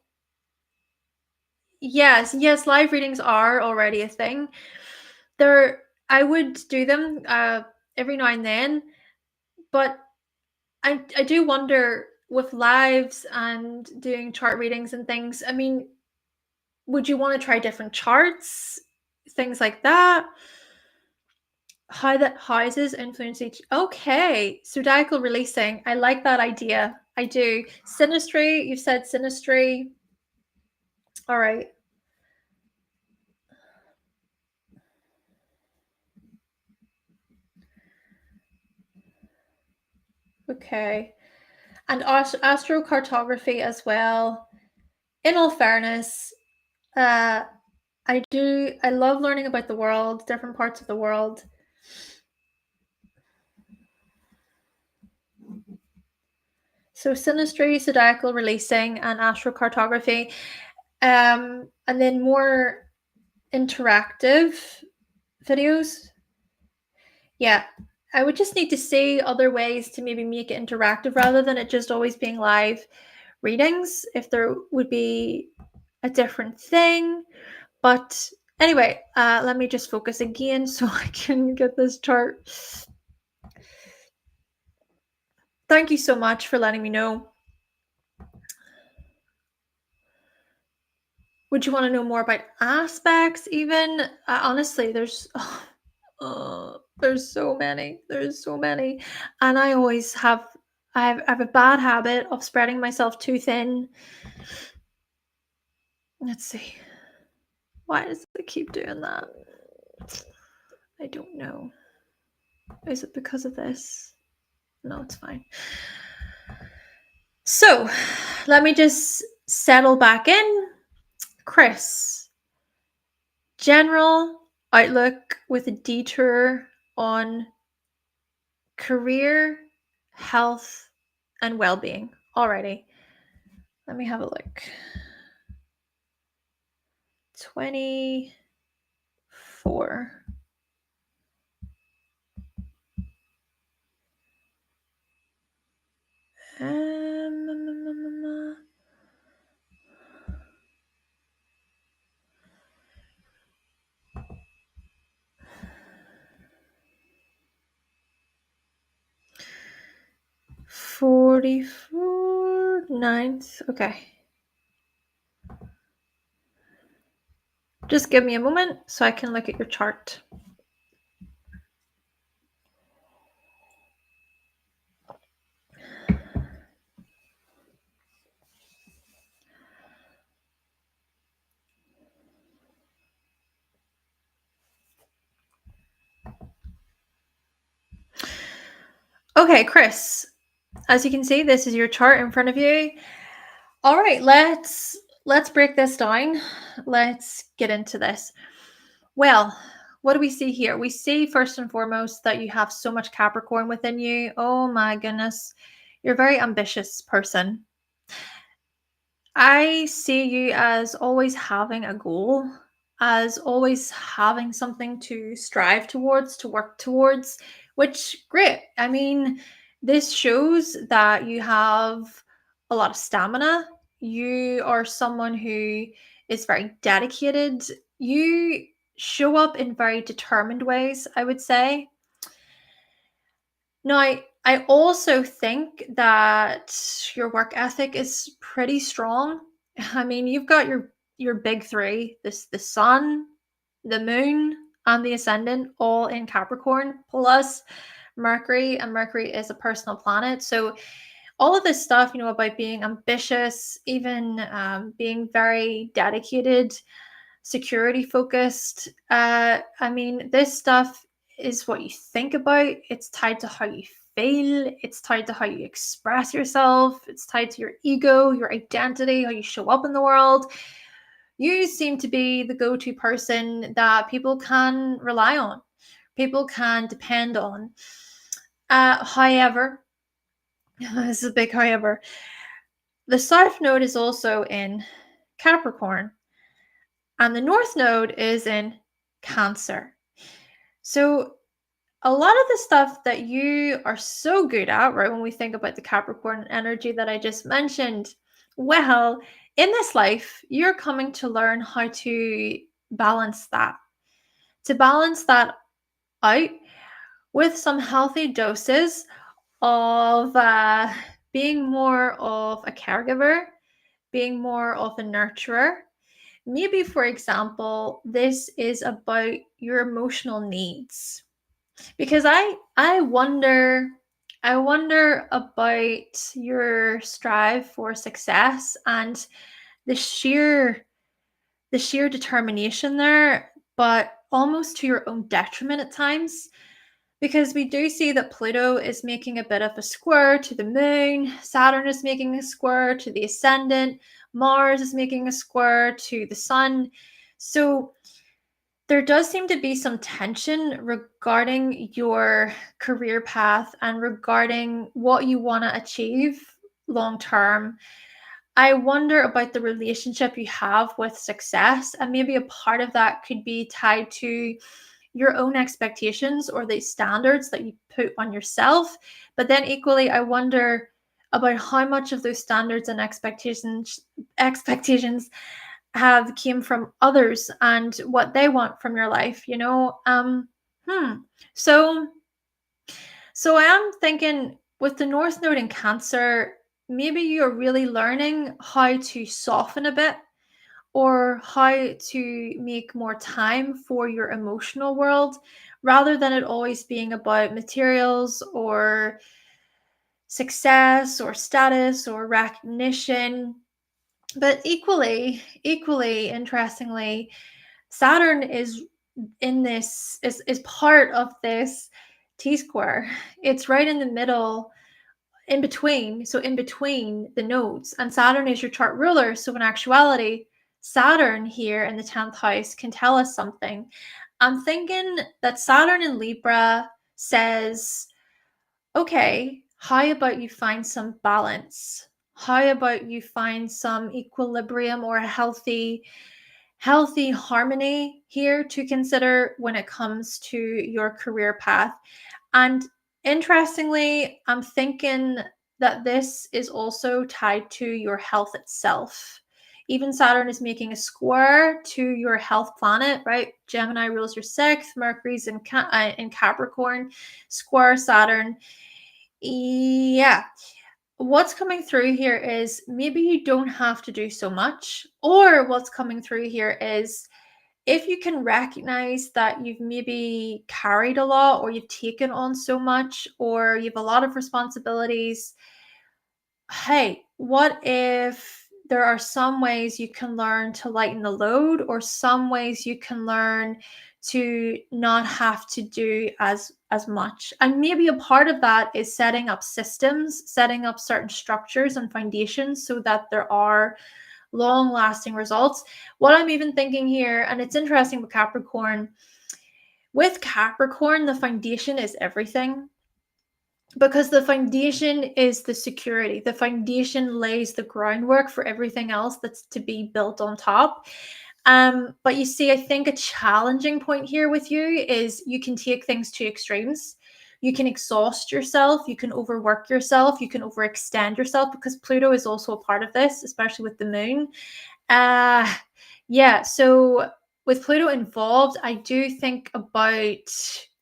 Yes, live readings are already a thing. I would do them every now and then, but I do wonder with lives and doing chart readings and things. I mean, would you want to try different charts, things like that? How that houses influence each. Okay, zodiacal releasing. I like that idea. I do. Synastry. You said synastry. All right. Okay. And astrocartography as well. In all fairness, uh, I love learning about the world, different parts of the world. So synastry, zodiacal releasing, and astrocartography. And then more interactive videos. Yeah. I would just need to see other ways to maybe make it interactive rather than it just always being live readings, if there would be a different thing. But anyway, let me just focus again so I can get this chart. Thank you so much for letting me know. Would you want to know more about aspects even? Honestly, there's so many. There's so many. And I always I have a bad habit of spreading myself too thin. Let's see. Why does it keep doing that? I don't know. Is it because of this? No, it's fine. So, let me just settle back in. Chris, general outlook with a detour on career, health, and well-being. Alrighty. Let me have a look. 24. Um, 44 9th. Okay. Just give me a moment so I can look at your chart. Okay, Chris, as you can see, this is your chart in front of you. All right, let's break this down. Let's get into this. Well, what do we see here? We see first and foremost that you have so much Capricorn within you. Oh my goodness. You're a very ambitious person. I see you as always having a goal, as always having something to strive towards, to work towards, which great. I mean, this shows that you have a lot of stamina. You are someone who is very dedicated. You show up in very determined ways, I would say. Now, I also think that your work ethic is pretty strong. I mean, you've got your big three, the sun, the moon, and the ascendant all in Capricorn, plus Mercury, and Mercury is a personal planet. So all of this stuff, about being ambitious, even being very dedicated, security focused. I mean, this stuff is what you think about. It's tied to how you feel. It's tied to how you express yourself. It's tied to your ego, your identity, how you show up in the world. You seem to be the go-to person that people can rely on, people can depend on. However, this is a big however, the South Node is also in Capricorn, and the North Node is in Cancer. So a lot of the stuff that you are so good at, right, when we think about the Capricorn energy that I just mentioned, well, in this life, you're coming to learn how to balance that, out with some healthy doses of being more of a caregiver, being more of a nurturer. Maybe, for example, this is about your emotional needs. Because I wonder about your strive for success and the sheer determination there, but almost to your own detriment at times. Because we do see that Pluto is making a bit of a square to the moon, Saturn is making a square to the ascendant, Mars is making a square to the sun. So there does seem to be some tension regarding your career path and regarding what you want to achieve long term. I wonder about the relationship you have with success, and maybe a part of that could be tied to your own expectations or the standards that you put on yourself. But then equally, I wonder about how much of those standards and expectations have came from others and what they want from your life, hmm. So so I am thinking with the North Node in Cancer, maybe you're really learning how to soften a bit or how to make more time for your emotional world rather than it always being about materials or success or status or recognition. But equally interestingly, Saturn is in this is part of this T square. It's right in the middle, in between, so in between the nodes, and Saturn is your chart ruler. So in actuality, Saturn here in the 10th house can tell us something. I'm thinking that Saturn in Libra says, okay, how about you find some balance? How about you find some equilibrium or a healthy harmony here to consider when it comes to your career path? And interestingly, I'm thinking that this is also tied to your health itself. Even Saturn is making a square to your health planet, right? Gemini rules your sixth, Mercury's in Capricorn, square Saturn. Yeah. What's coming through here is maybe you don't have to do so much, or what's coming through here is if you can recognize that you've maybe carried a lot or you've taken on so much or you have a lot of responsibilities, hey, what if there are some ways you can learn to lighten the load or some ways you can learn to not have to do as much? And maybe a part of that is setting up systems, setting up certain structures and foundations so that there are long lasting results. What I'm even thinking here, and it's interesting with Capricorn, the foundation is everything, because the foundation is the security. The foundation lays the groundwork for everything else that's to be built on top. But you see, I think a challenging point here with you is you can take things to extremes. You can exhaust yourself, you can overwork yourself, you can overextend yourself, because Pluto is also a part of this, especially with the moon. Yeah, so with Pluto involved, I do think about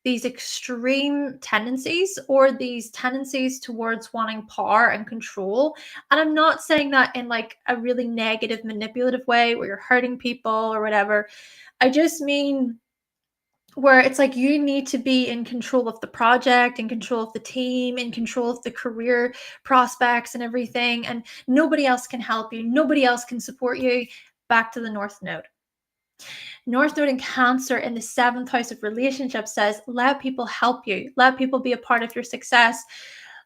these extreme tendencies or these tendencies towards wanting power and control. And I'm not saying that in like a really negative, manipulative way where you're hurting people or whatever. I just mean where it's like you need to be in control of the project, in control of the team, in control of the career prospects and everything. And nobody else can help you, nobody else can support you. Back to the North Node. North Node in Cancer in the seventh house of relationships says, let people help you, let people be a part of your success,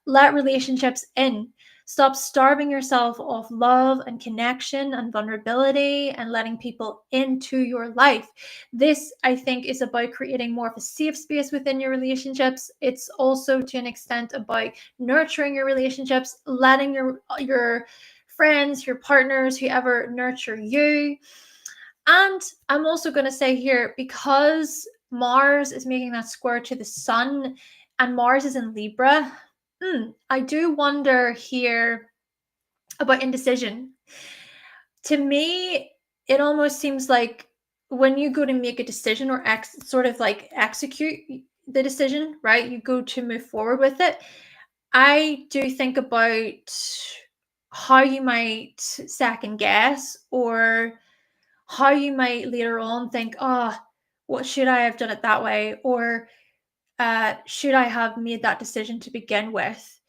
let relationships in. Stop starving yourself of love and connection and vulnerability and letting people into your life. This, I think, is about creating more of a safe space within your relationships. It's also, to an extent, about nurturing your relationships, letting your friends, your partners, whoever nurture you. And I'm also going to say here, because Mars is making that square to the sun and Mars is in Libra, I do wonder here about indecision. To me, it almost seems like when you go to make a decision or sort of like execute the decision, right? You go to move forward with it. I do think about how you might second guess or how you might later on think, oh, what should I have done it that way? Or should I have made that decision to begin with?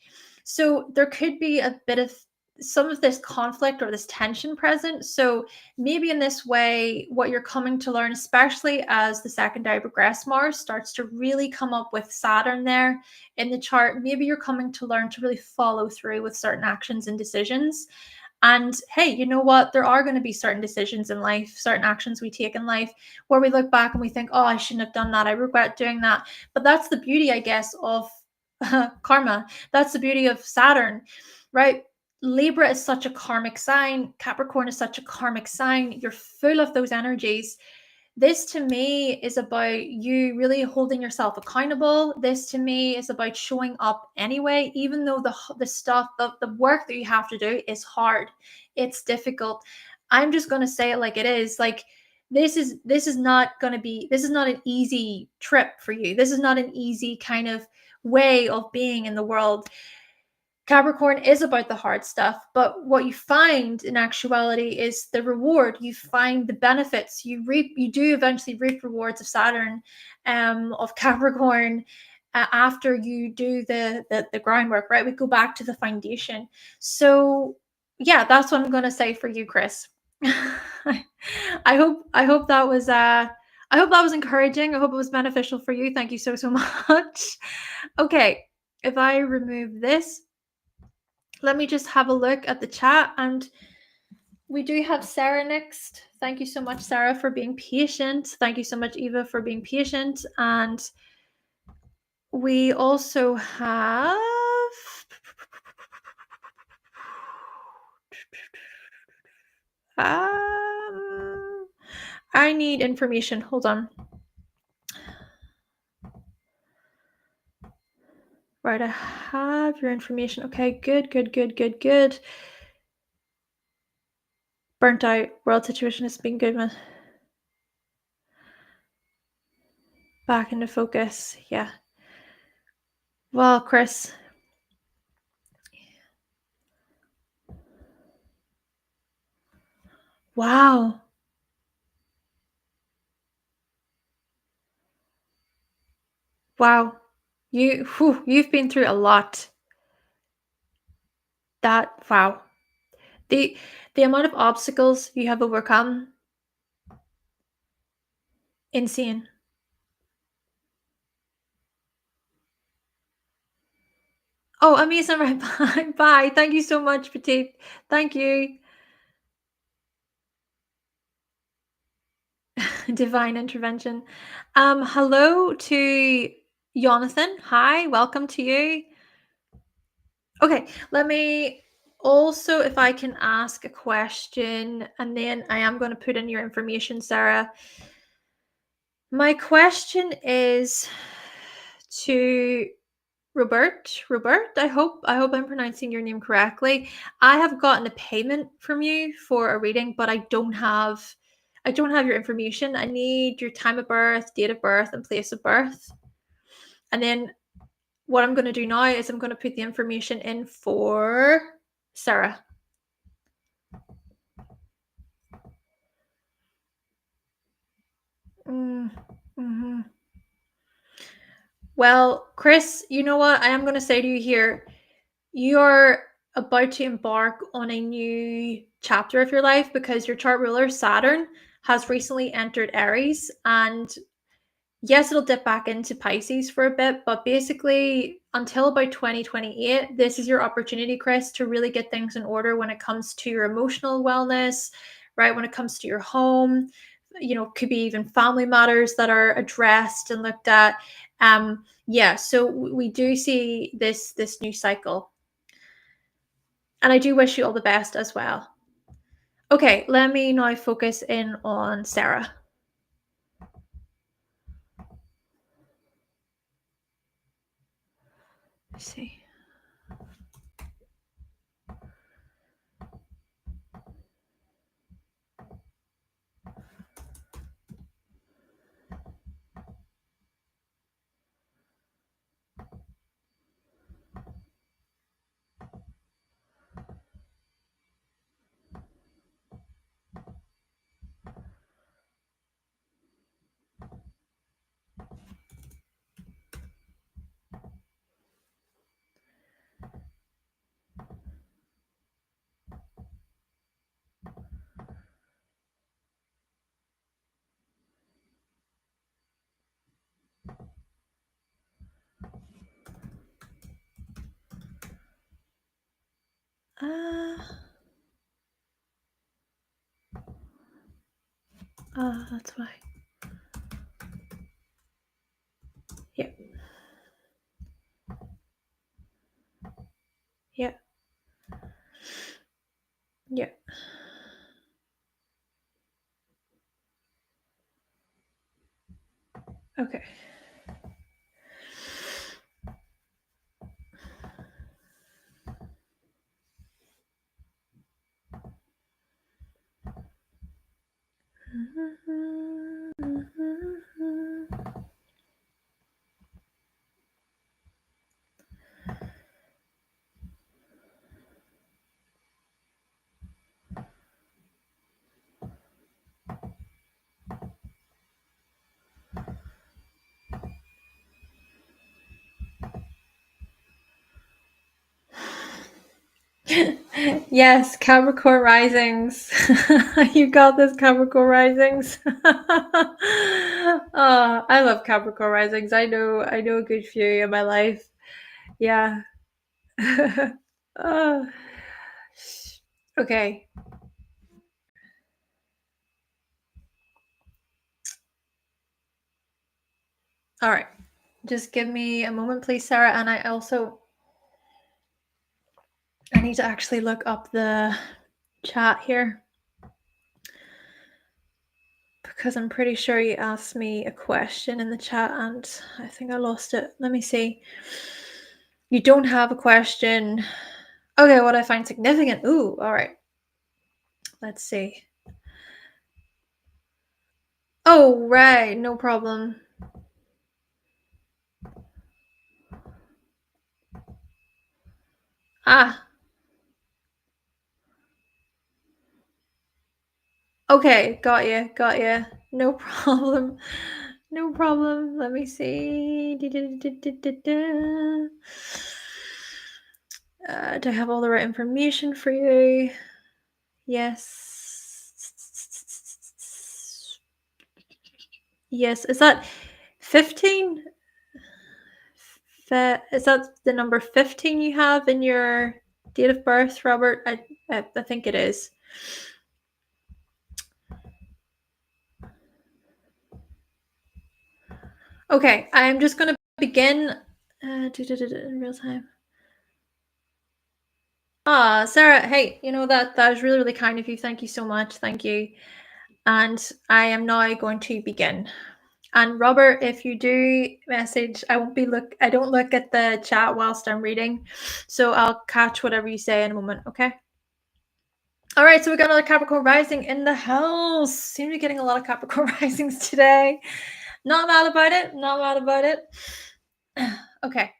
So there could be a bit of some of this conflict or this tension present. So maybe in this way, what you're coming to learn, especially as the secondary progress Mars starts to really come up with Saturn there in the chart, maybe you're coming to learn to really follow through with certain actions and decisions. And hey, you know what? There are going to be certain decisions in life, certain actions we take in life where we look back and we think, oh, I shouldn't have done that. I regret doing that. But that's the beauty, I guess, of karma. That's the beauty of Saturn, right? Libra is such a karmic sign. Capricorn is such a karmic sign. You're full of those energies. This to me is about you really holding yourself accountable. This to me is about showing up anyway, even though the stuff, the work that you have to do is hard. It's difficult. I'm just going to say it like it is. Like this is not an easy trip for you. This is not an easy kind of way of being in the world. Capricorn is about the hard stuff, but what you find in actuality is the reward. You find the benefits. You do eventually reap rewards of Saturn, of Capricorn, after you do the groundwork, right? We go back to the foundation. So yeah, that's what I'm gonna say for you, Chris. I hope that was encouraging. I hope it was beneficial for you. Thank you so much. Okay, if I remove this, let me just have a look at the chat. And we do have Sarah next. Thank you so much, Sarah, for being patient. Thank you so much, Eva, for being patient. And we also have I need information. Hold on. Right, I have your information. Okay, good. Burnt out. World situation has been good, man. Back into focus. Yeah. Well, Chris. Wow. Wow. You've been through a lot. Wow. The amount of obstacles you have overcome, insane. Oh, amazing. Right. Bye. Bye. Thank you so much, Petite. Thank you. Divine intervention. Hello to Jonathan. Hi, welcome to you. Okay, let me also, if I can ask a question, and then I am going to put in your information, Sarah. My question is to Robert, I hope I'm pronouncing your name correctly. I have gotten a payment from you for a reading, but I I don't have your information. I need your time of birth, date of birth, and place of birth. And then what I'm going to do now is I'm going to put the information in for Sarah. Mm-hmm. Well, Chris, you know what I am going to say to you here? You're about to embark on a new chapter of your life because your chart ruler, Saturn, has recently entered Aries. And yes, it'll dip back into Pisces for a bit, but basically until about 2028, this is your opportunity, Chris, to really get things in order when it comes to your emotional wellness, right? When it comes to your home, could be even family matters that are addressed and looked at. So we do see this new cycle. And I do wish you all the best as well. Okay, let me now focus in on Sarah. Let's see. That's why. Yeah. Yeah. Yeah. Okay. Yes, Capricorn risings. You got this, Capricorn risings. Oh, I love Capricorn risings. I know a good few in my life. Yeah. Oh. Okay. All right. Just give me a moment, please, Sarah. And I need to actually look up the chat here because I'm pretty sure you asked me a question in the chat and I think I lost it. Let me see. You don't have a question. Okay, what I find significant. Ooh, all right. Let's see. Oh, right. No problem. Okay, got you. No problem. No problem. Let me see. Do I have all the right information for you? Yes. Yes. Is that 15? Is that the number 15 you have in your date of birth, Robert? I think it is. Okay, I'm just going to begin in real time. Sarah, hey, that was really, really kind of you. Thank you so much. Thank you. And I am now going to begin. And Robert, if you do message, I don't look at the chat whilst I'm reading. So I'll catch whatever you say in a moment, okay? All right, so we got another Capricorn rising in the house. Seem to be getting a lot of Capricorn risings today. Not mad about it. Not mad about it. Okay.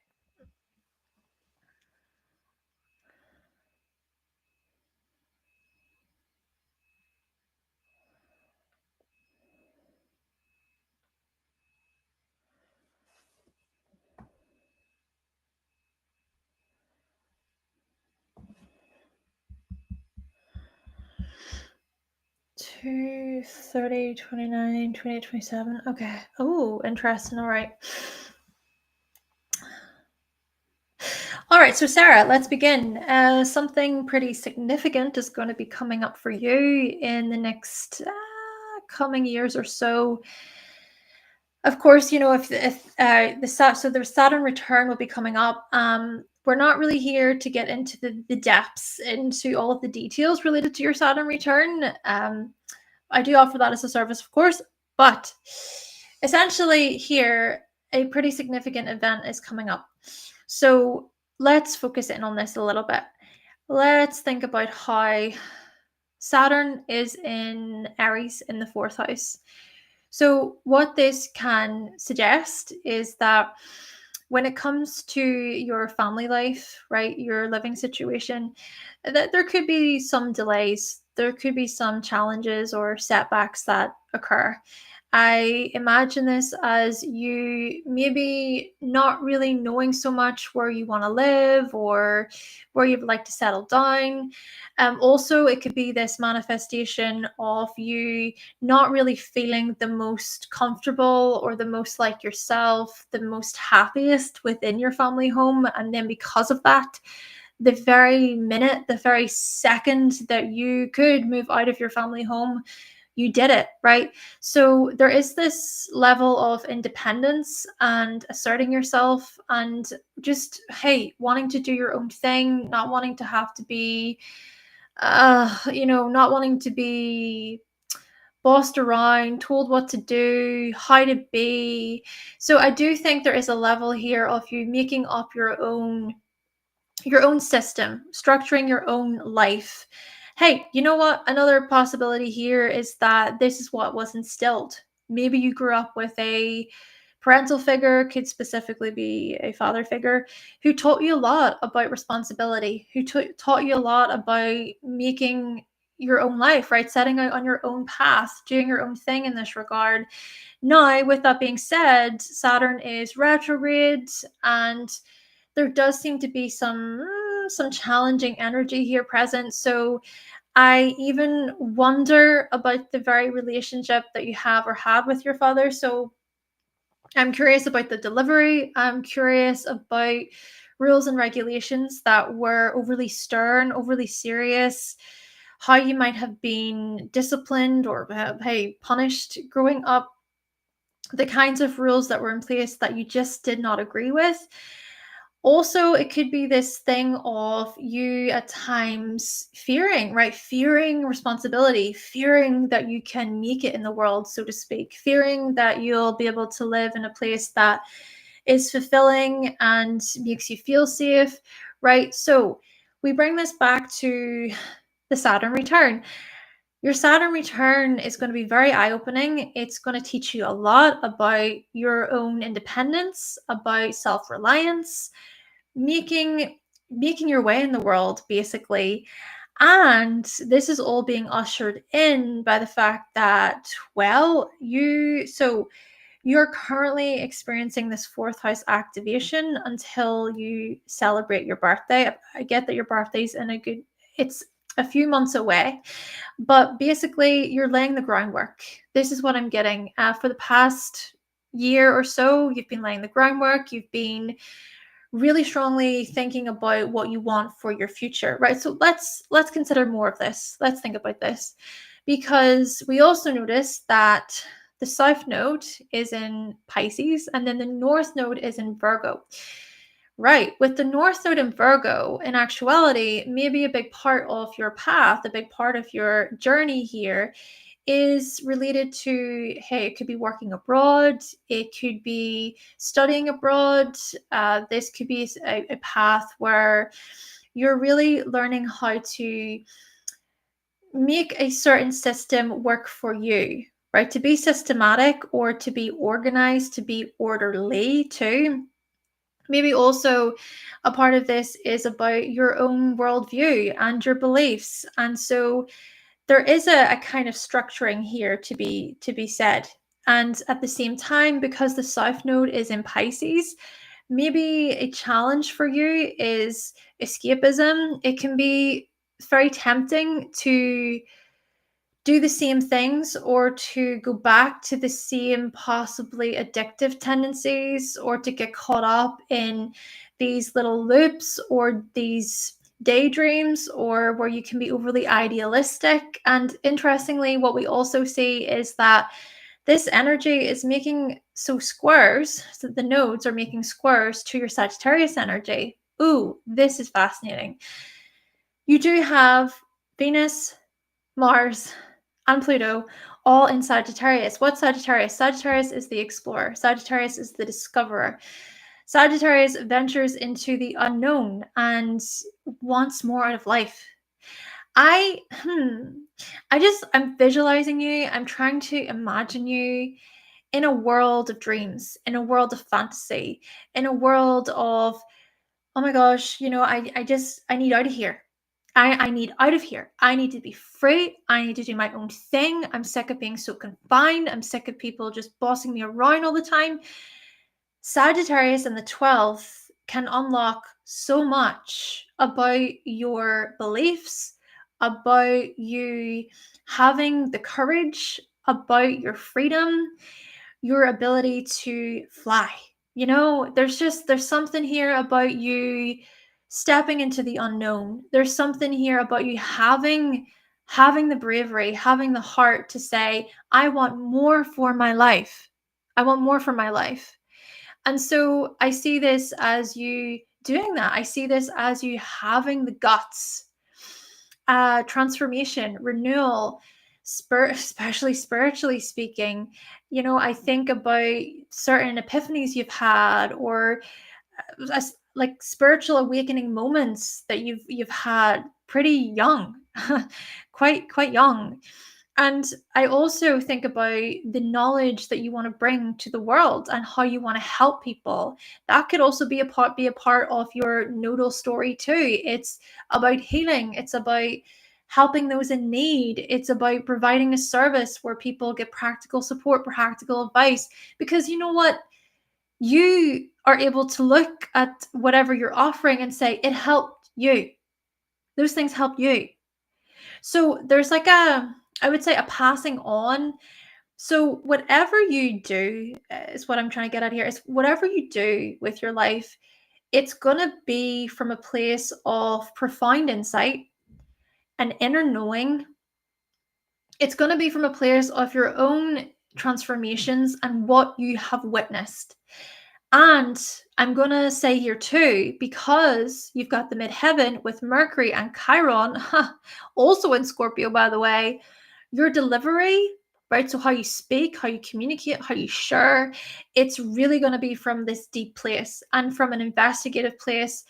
Two, 30, 29, 28, 27. Okay. Oh, interesting. All right. All right, so Sarah, let's begin. Something pretty significant is going to be coming up for you in the next coming years or so. Of course, you know, if the Saturn return will be coming up. We're not really here to get into the depths, into all of the details related to your Saturn return. I do offer that as a service, of course, but essentially here, a pretty significant event is coming up. So let's focus in on this a little bit. Let's think about how Saturn is in Aries in the fourth house. So, what this can suggest is that when it comes to your family life, right, your living situation, that there could be some delays, there could be some challenges or setbacks that occur. I imagine this as you maybe not really knowing so much where you want to live or where you'd like to settle down. Also, it could be this manifestation of you not really feeling the most comfortable or the most like yourself, the most happiest within your family home. And then because of that, the very minute, the very second that you could move out of your family home, you did it, right? So there is this level of independence and asserting yourself and just, hey, wanting to do your own thing, not wanting to have to be, not wanting to be bossed around, told what to do, how to be. So I do think there is a level here of you making up your own system, structuring your own life. Hey, you know what? Another possibility here is that this is what was instilled. Maybe you grew up with a parental figure, could specifically be a father figure, who taught you a lot about responsibility, who taught you a lot about making your own life, right? Setting out on your own path, doing your own thing in this regard. Now, with that being said, Saturn is retrograde and there does seem to be some challenging energy here present. So I even wonder about the very relationship that you have or had with your father. So I'm curious about the delivery. I'm curious about rules and regulations that were overly stern, overly serious, how you might have been disciplined or hey, punished growing up, the kinds of rules that were in place that you just did not agree with. Also, it could be this thing of you at times fearing, right? Fearing responsibility, fearing that you can make it in the world, so to speak, fearing that you'll be able to live in a place that is fulfilling and makes you feel safe, right? So we bring this back to the Saturn return. Your Saturn return is going to be very eye opening. It's going to teach you a lot about your own independence, about self reliance, making your way in the world, basically. And this is all being ushered in by the fact that, well, you're currently experiencing this fourth house activation until you celebrate your birthday. I get that your birthday's it's a few months away, but basically you're laying the groundwork. This is what I'm getting. For the past year or so, you've been laying the groundwork. You've been really strongly thinking about what you want for your future, right? So let's consider more of this. Let's think about this, because we also notice that the south node is in Pisces and then the north node is in Virgo. Right, with the north node in Virgo, in actuality, maybe a big part of your path, a big part of your journey here is related to, hey, it could be working abroad, it could be studying abroad. This could be a path where you're really learning how to make a certain system work for you, right? To be systematic or to be organized, to be orderly too. Maybe also a part of this is about your own worldview and your beliefs. And so there is a kind of structuring here to be said. And at the same time, because the South Node is in Pisces, maybe a challenge for you is escapism. It can be very tempting to do the same things or to go back to the same possibly addictive tendencies or to get caught up in these little loops or these daydreams or where you can be overly idealistic. And interestingly, what we also see is that this energy is making squares, so the nodes are making squares to your Sagittarius energy. Ooh, this is fascinating. You do have Venus, Mars, and Pluto all in Sagittarius. What's Sagittarius? Sagittarius is the explorer. Sagittarius is the discoverer. Sagittarius ventures into the unknown and wants more out of life. I'm visualizing you. I'm trying to imagine you in a world of dreams, in a world of fantasy, in a world of, oh my gosh, I need out of here. I need out of here. I need to be free. I need to do my own thing. I'm sick of being so confined. I'm sick of people just bossing me around all the time. Sagittarius in the 12th can unlock so much about your beliefs, about you having the courage, about your freedom, your ability to fly. There's something here about you stepping into the unknown. There's something here about you having the bravery, having the heart to say, I want more for my life. I want more for my life. And so I see this as you doing that. I see this as you having the guts, transformation, renewal, especially spiritually speaking. I think about certain epiphanies you've had, or like spiritual awakening moments that you've had pretty young, quite young. And I also think about the knowledge that you want to bring to the world and how you want to help people. That could also be a part of your nodal story too. It's about healing. It's about helping those in need. It's about providing a service where people get practical support, practical advice. Because you know what? You are able to look at whatever you're offering and say, it helped you. Those things help you. So there's like I would say a passing on. So whatever you do is what I'm trying to get at here, is whatever you do with your life, it's going to be from a place of profound insight and inner knowing. It's going to be from a place of your own transformations and what you have witnessed. And I'm going to say here too, because you've got the midheaven with Mercury and Chiron, also in Scorpio, by the way, your delivery, right? So how you speak, how you communicate, how you share, it's really going to be from this deep place and from an investigative place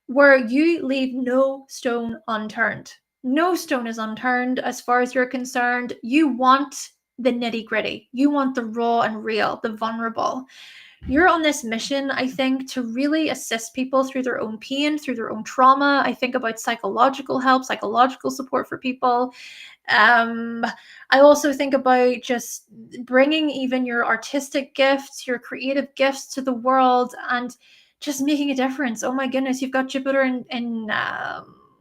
where you leave no stone unturned. No stone is unturned as far as you're concerned. You want the nitty gritty. You want the raw and real, the vulnerable. You're on this mission, I think, to really assist people through their own pain, through their own trauma. I think about psychological help, psychological support for people. I also think about just bringing even your artistic gifts, your creative gifts to the world and just making a difference. Oh my goodness, you've got Jupiter in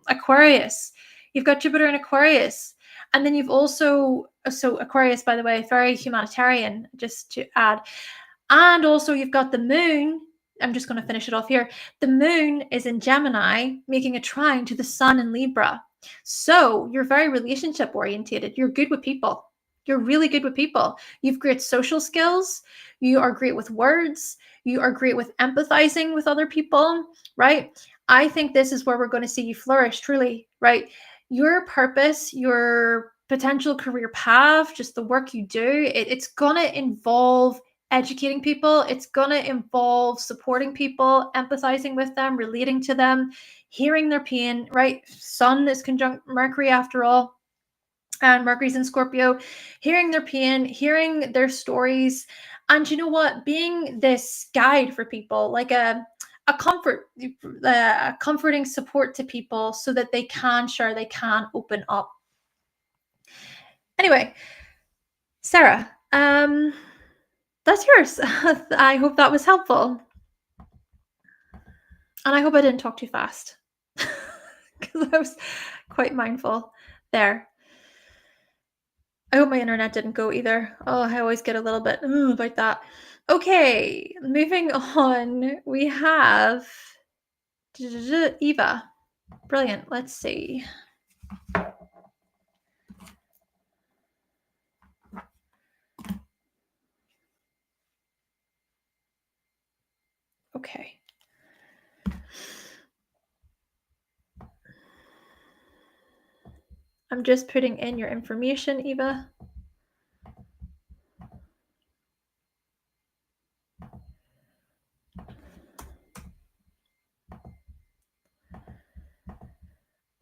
Aquarius. You've got Jupiter in Aquarius. And then you've also, so Aquarius, by the way, very humanitarian, just to add. And also you've got the moon. I'm just going to finish it off here. The moon is in Gemini, making a trine to the sun in Libra. So you're very relationship orientated. You're good with people. You're really good with people. You've great social skills. You are great with words. You are great with empathizing with other people, right? I think this is where we're going to see you flourish, truly, right? Your purpose, your potential career path, just the work you do, it's going to involve educating people. It's going to involve supporting people, empathizing with them, relating to them, hearing their pain, right? Sun is conjunct Mercury after all. and Mercury's in Scorpio, hearing their pain, hearing their stories, and you know what? Being this guide for people, like a comforting support to people, so that they can share, they can open up. Anyway, Sarah, that's yours. I hope that was helpful, and I hope I didn't talk too fast because I was quite mindful there. I hope my internet didn't go either. Oh, I always get a little bit about that. Okay, moving on. We have Eva. Brilliant. Let's see. Okay. I'm just putting in your information, Eva.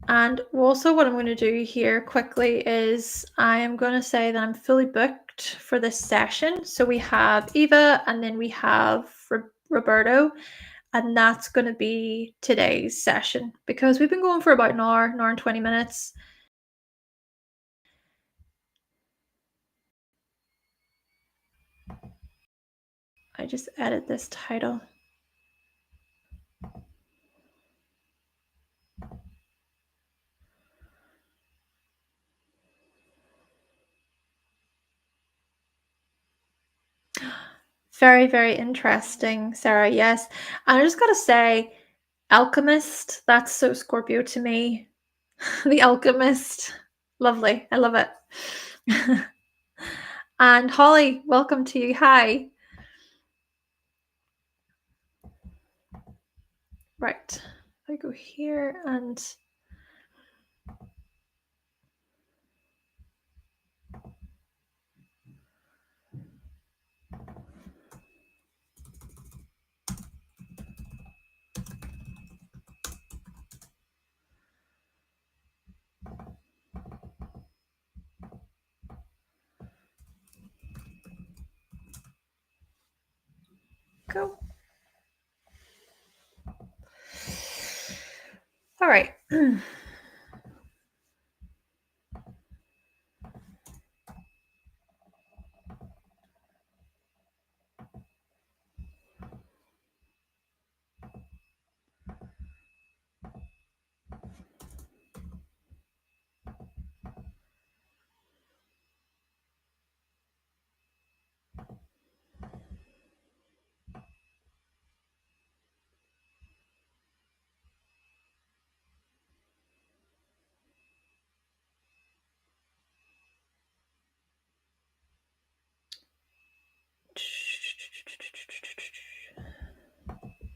And also what I'm going to do here quickly is I am going to say that I'm fully booked for this session. So we have Eva and then we have Roberto, and that's going to be today's session because we've been going for about an hour and 20 minutes. I just added this title. Very, very interesting, Sarah. Yes. And I just got to say, Alchemist, that's so Scorpio to me. The Alchemist. Lovely. I love it. And Holly, welcome to you. Hi. Right. I go here and go. All right.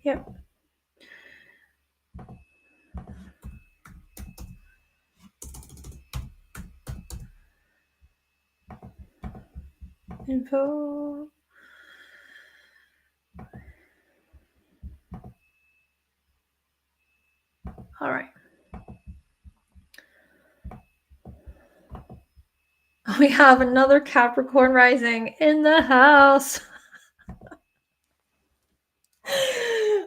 Yep. Info. All right. We have another Capricorn rising in the house.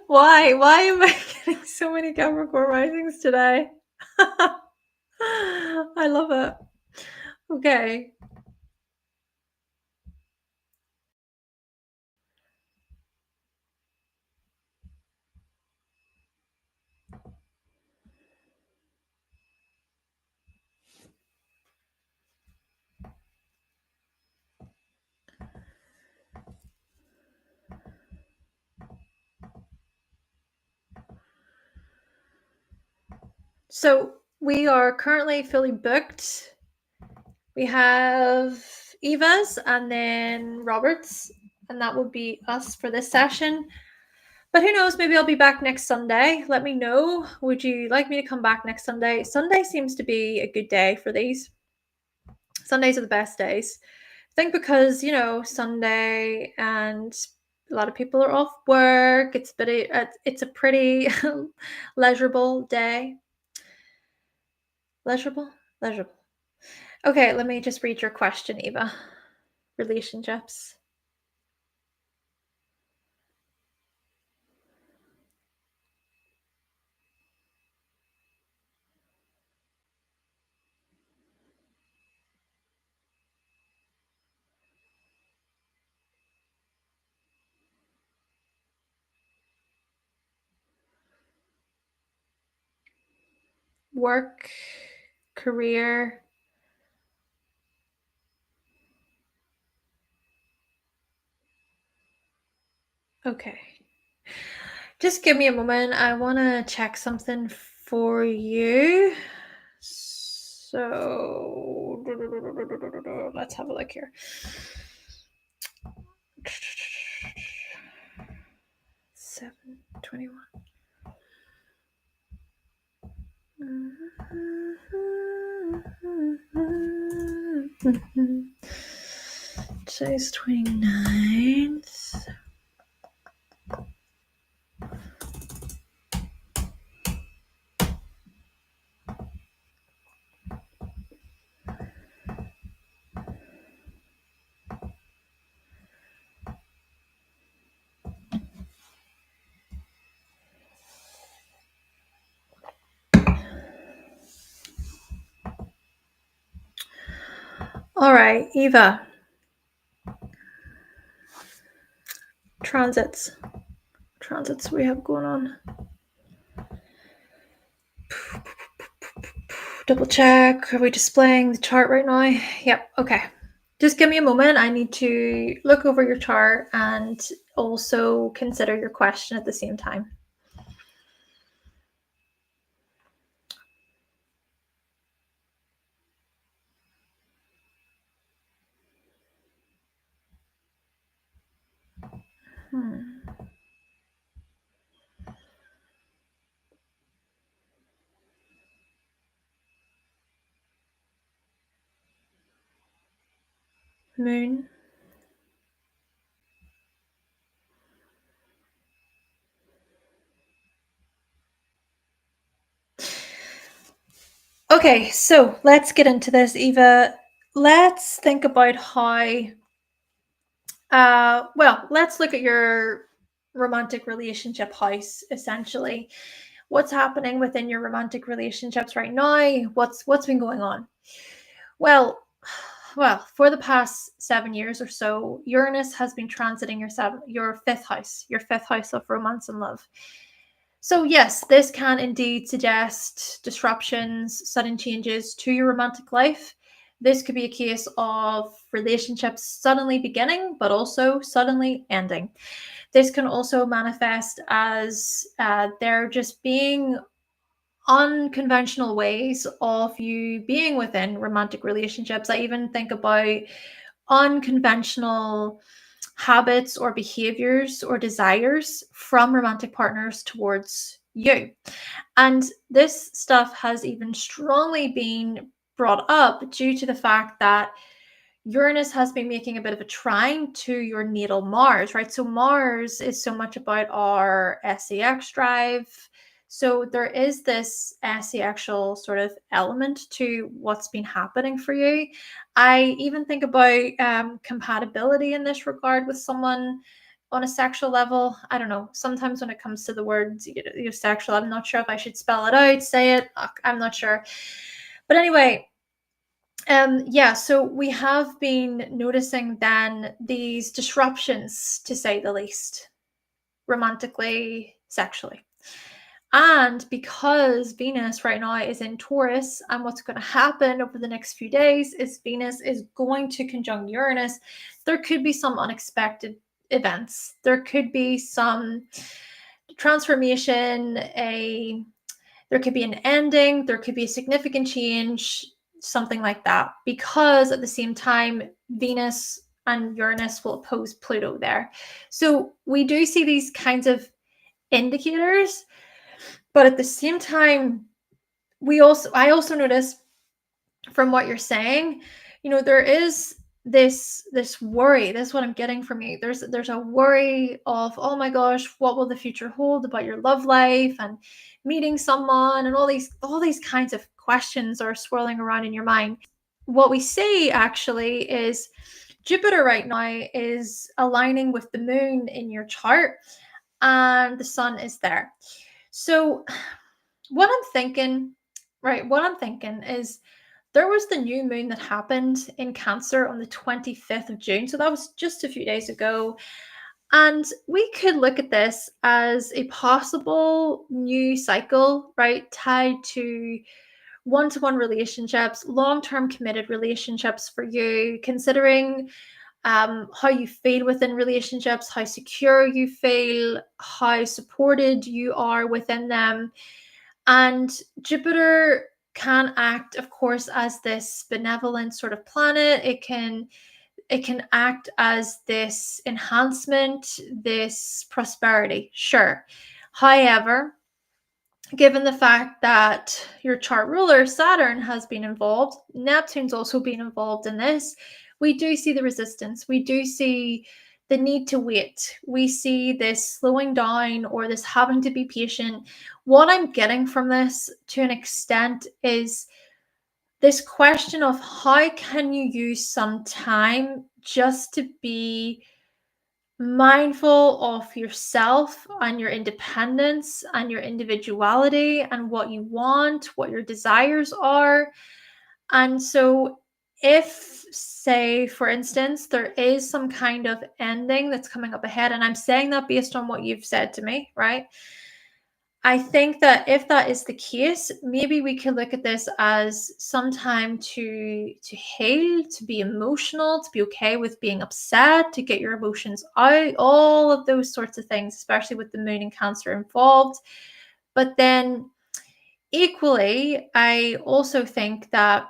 Why? Why am I getting so many Capricorn risings today? I love it. Okay. So we are currently fully booked. We have Eva's and then Robert's, and that will be us for this session. But who knows, maybe I'll be back next Sunday. Let me know. Would you like me to come back next Sunday? Sunday seems to be a good day for these. Sundays are the best days. I think because, Sunday and a lot of people are off work. It's a pretty leisurable day. Leisurable? Leisurable. Okay, let me just read your question, Eva. Relationships. Work, career. Okay. Just give me a moment. I want to check something for you. So, let's have a look here. 7:21. Today's 29th. All right, Eva. Transits we have going on. Double check. Are we displaying the chart right now? Yep. Okay. Just give me a moment. I need to look over your chart and also consider your question at the same time. Moon. Okay, so let's get into this, Eva. Let's think about how, let's look at your romantic relationship house, essentially. What's happening within your romantic relationships right now? What's been going on? Well, for the past 7 years or so, Uranus has been transiting your fifth house of romance and love. So yes, this can indeed suggest disruptions, sudden changes to your romantic life. This could be a case of relationships suddenly beginning, but also suddenly ending. This can also manifest as there just being unconventional ways of you being within romantic relationships. I even think about unconventional habits or behaviors or desires from romantic partners towards you. And this stuff has even strongly been brought up due to the fact that Uranus has been making a bit of a trine to your natal Mars, right? So Mars is so much about our sex drive. So there is this sexual sort of element to what's been happening for you. I even think about compatibility in this regard with someone on a sexual level. I don't know. Sometimes when it comes to the words sexual, I'm not sure if I should spell it out, say it. I'm not sure. But anyway, so we have been noticing then these disruptions, to say the least, romantically, sexually. And because Venus right now is in Taurus, and what's going to happen over the next few days is Venus is going to conjunct Uranus. There could be some unexpected events. There could be some transformation, there could be an ending, there could be a significant change, something like that, because at the same time, Venus and Uranus will oppose Pluto there. So we do see these kinds of indicators, but at the same time, I also notice from what you're saying, there is this worry. That's what I'm getting from you. There's a worry of, oh my gosh, what will the future hold about your love life and meeting someone, and all these kinds of questions are swirling around in your mind. what we see actually is Jupiter right now is aligning with the moon in your chart, and the sun is there. So, what I'm thinking, right, what I'm thinking is there was the new moon that happened in Cancer on the 25th of June. So, that was just a few days ago. And we could look at this as a possible new cycle, right, tied to one-to-one relationships, long-term committed relationships for you, considering how you feel within relationships, how secure you feel, how supported you are within them. And Jupiter can act, of course, as this benevolent sort of planet. It can act as this enhancement, this prosperity, sure. However, given the fact that your chart ruler, Saturn, has been involved, Neptune's also been involved in this, we do see the resistance. We do see the need to wait. We see this slowing down or this having to be patient. What I'm getting from this to an extent is this question of how can you use some time just to be mindful of yourself and your independence and your individuality and what you want, what your desires are. And so, if, say, for instance, there is some kind of ending that's coming up ahead, and I'm saying that based on what you've said to me, right? I think that if that is the case, maybe we could look at this as some time to heal, to be emotional, to be okay with being upset, to get your emotions out, all of those sorts of things, especially with the moon and Cancer involved. But then equally, I also think that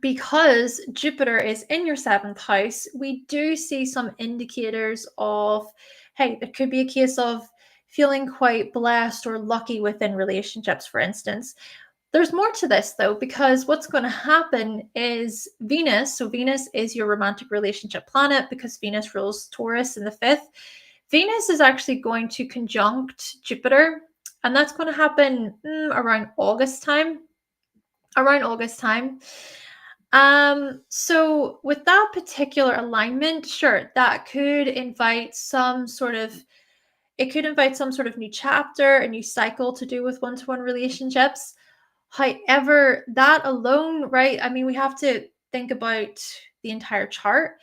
because Jupiter is in your seventh house, we do see some indicators of, hey, there could be a case of feeling quite blessed or lucky within relationships, for instance. There's more to this though, because what's going to happen is Venus, so Venus is your romantic relationship planet because Venus rules Taurus in the fifth. Venus is actually going to conjunct Jupiter, and that's going to happen around August time. Around August time. So with that particular alignment, sure, that could invite some sort of it could invite some sort of new chapter, a new cycle to do with one-to-one relationships. However, that alone, right? I mean, we have to think about the entire chart.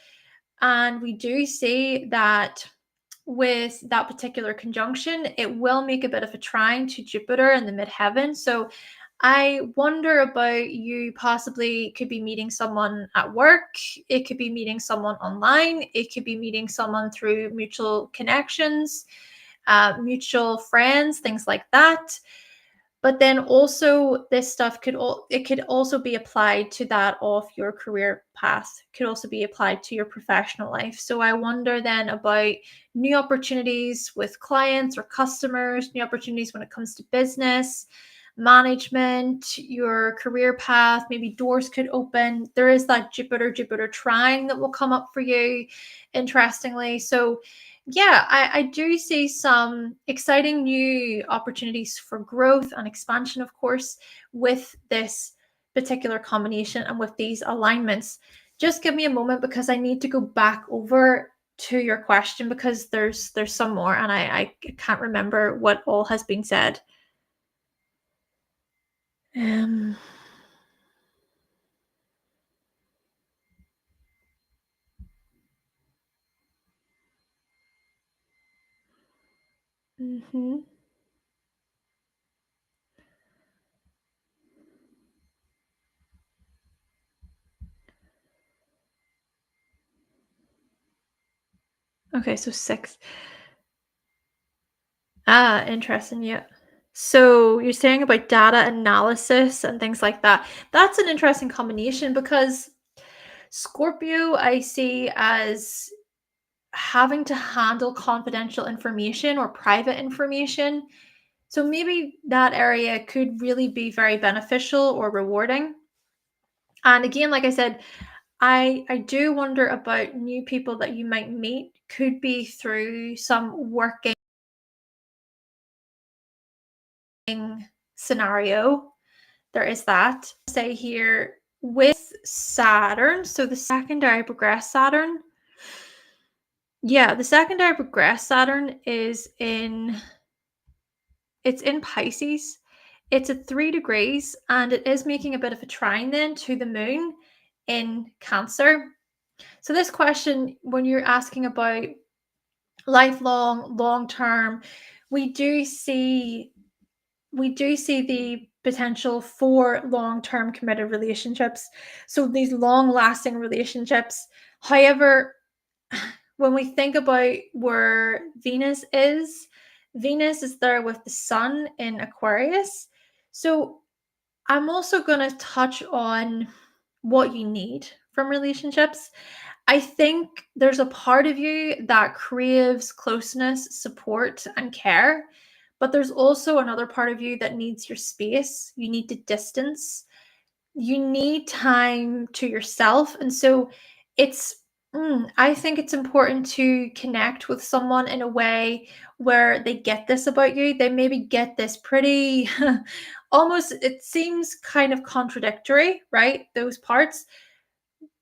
And we do see that with that particular conjunction, it will make a bit of a trine to Jupiter in the midheaven. So I wonder about you possibly could be meeting someone at work. It could be meeting someone online. It could be meeting someone through mutual connections, mutual friends, things like that. But then also this stuff it could also be applied to that of your career path. It could also be applied to your professional life. So I wonder then about new opportunities with clients or customers, new opportunities when it comes to business, management, your career path, maybe doors could open. There is that Jupiter trine that will come up for you, interestingly. So yeah, I do see some exciting new opportunities for growth and expansion, of course, with this particular combination and with these alignments. Just give me a moment because I need to go back over to your question because there's some more and I can't remember what all has been said. Um, mhm. Okay, so six. Ah, interesting. Yeah. So you're saying about data analysis and things like that. That's an interesting combination because Scorpio I see as having to handle confidential information or private information. So maybe that area could really be very beneficial or rewarding. And again, like I said, I do wonder about new people that you might meet could be through some working scenario. There is that. Say here with Saturn, so the secondary progressed Saturn, yeah, the secondary progressed Saturn is in Pisces. It's at 3 degrees, and it is making a bit of a trine then to the moon in Cancer. So this question, when you're asking about lifelong, long term, we do see the potential for long-term committed relationships. So these long-lasting relationships. However, when we think about where Venus is there with the sun in Aquarius. So I'm also going to touch on what you need from relationships. I think there's a part of you that craves closeness, support, and care, but there's also another part of you that needs your space. You need to distance. You need time to yourself. And so I think it's important to connect with someone in a way where they get this about you. They maybe get this pretty, almost, it seems kind of contradictory, right? Those parts.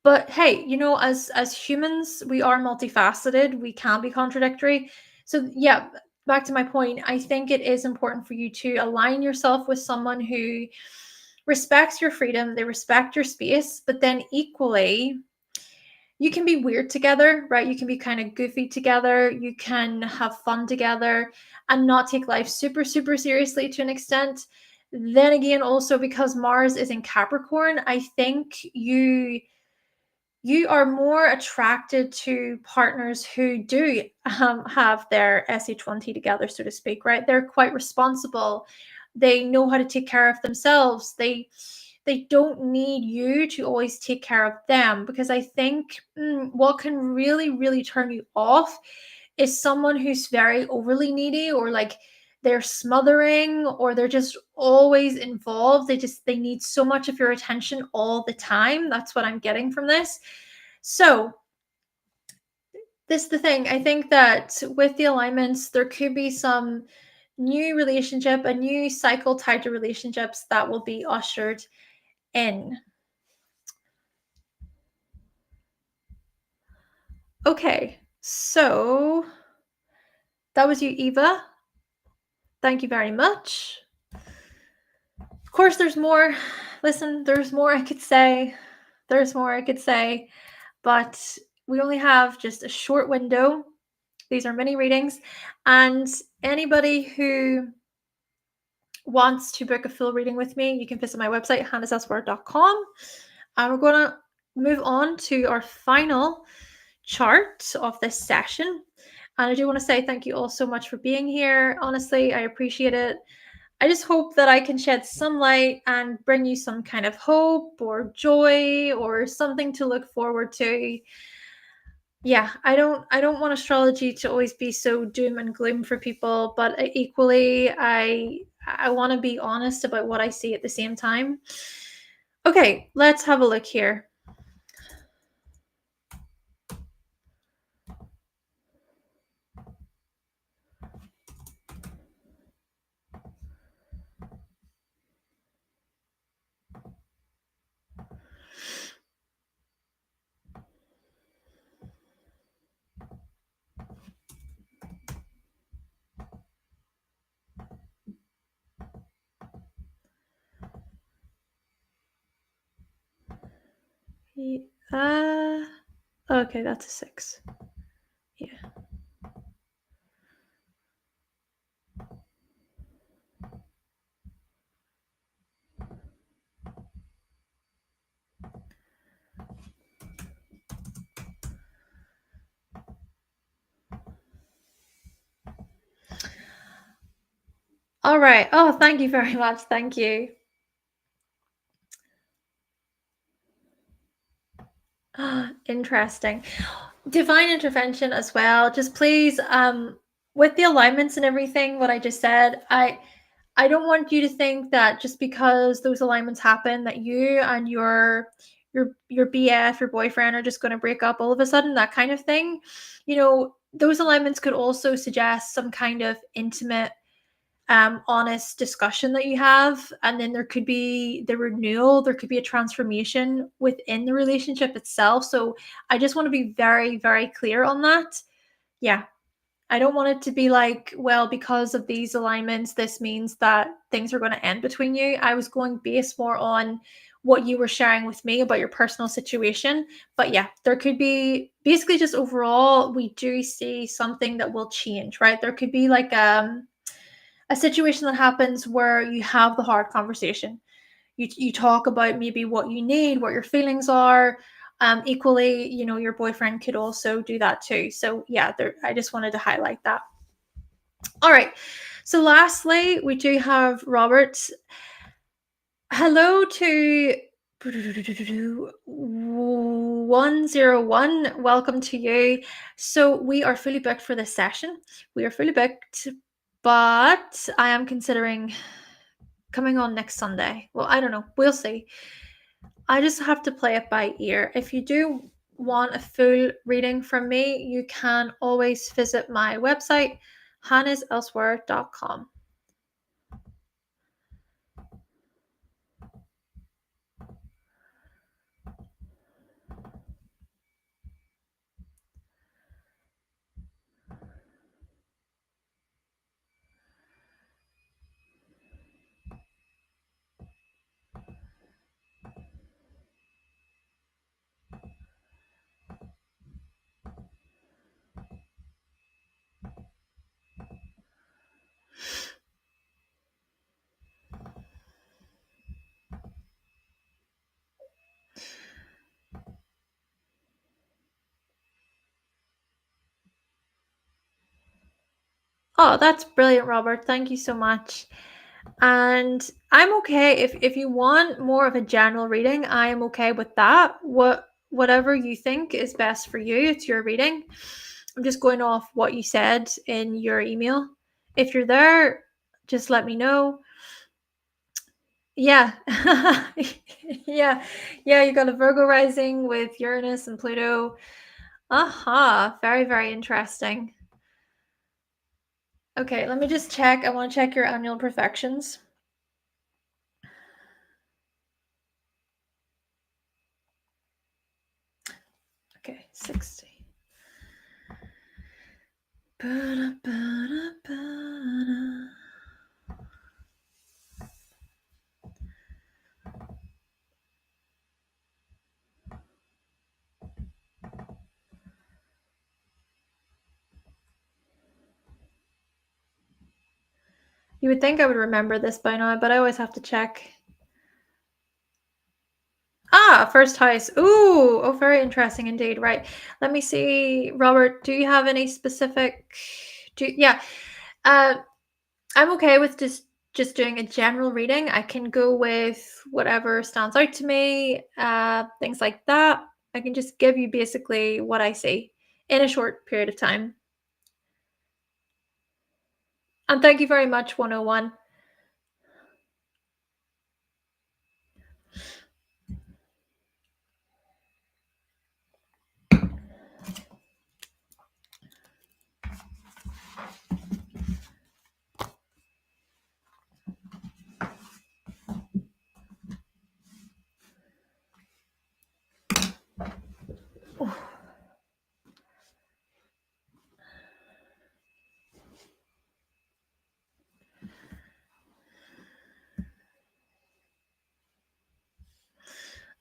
But hey, as humans, we are multifaceted. We can be contradictory. So yeah, back to my point, I think it is important for you to align yourself with someone who respects your freedom, they respect your space, but then equally, you can be weird together, right? You can be kind of goofy together. You can have fun together and not take life super, super seriously to an extent. Then again, also because Mars is in Capricorn, I think you are more attracted to partners who do have their SH1T together, so to speak, right? They're quite responsible. They know how to take care of themselves. They don't need you to always take care of them, because I think what can really, really turn you off is someone who's very overly needy, or like they're smothering, or they're just always involved. They need so much of your attention all the time. That's what I'm getting from this. So this is the thing. I think that with the alignments, there could be some new relationship, a new cycle tied to relationships that will be ushered in. Okay, so that was you, Eva. Thank you very much. Of course, there's more. Listen, there's more I could say. There's more I could say, but we only have just a short window. These are mini readings, and anybody who wants to book a full reading with me, you can visit my website, hannahselsewhere.com. And we're going to move on to our final chart of this session. And I do want to say thank you all so much for being here. Honestly, I appreciate it. I just hope that I can shed some light and bring you some kind of hope or joy or something to look forward to. Yeah, I don't want astrology to always be so doom and gloom for people, but equally I want to be honest about what I see at the same time. Okay, let's have a look here. Okay, that's a 6. Yeah. All right. Oh, thank you very much. Thank you. Interesting. Divine intervention as well. Just please, with the alignments and everything, what I just said, I don't want you to think that just because those alignments happen that you and your BF, your boyfriend, are just going to break up all of a sudden, that kind of thing. Those alignments could also suggest some kind of intimate honest discussion that you have, and then there could be the renewal, there could be a transformation within the relationship itself. So I just want to be very, very clear on that. Yeah. I don't want it to be like, well, because of these alignments, this means that things are going to end between you. I was going based more on what you were sharing with me about your personal situation. But yeah, there could be basically just overall, we do see something that will change, right? There could be like a situation that happens where you have the hard conversation. You talk about maybe what you need, what your feelings are. Equally, your boyfriend could also do that too. So yeah, I just wanted to highlight that. All right. So lastly, we do have Robert. Hello to 101. Welcome to you. So we are fully booked for this session. We are fully booked, but I am considering coming on next Sunday. Well, I don't know. We'll see. I just have to play it by ear. If you do want a full reading from me, you can always visit my website, hannahselsewhere.com. Oh, that's brilliant, Robert. Thank you so much. And I'm okay if you want more of a general reading, I am okay with that. Whatever you think is best for you, it's your reading. I'm just going off what you said in your email. If you're there, just let me know. Yeah. Yeah. Yeah, you got a Virgo rising with Uranus and Pluto. Aha, very, very interesting. Okay, let me just check. I want to check your annual perfections. Okay, 60. You would think I would remember this by now, but I always have to check. Ah, first house. Ooh, oh, very interesting indeed. Right. Let me see. Robert, do you have any specific yeah. Uh I'm okay with just doing a general reading. I can go with whatever stands out to me, things like that. I can just give you basically what I see in a short period of time. And thank you very much, 101.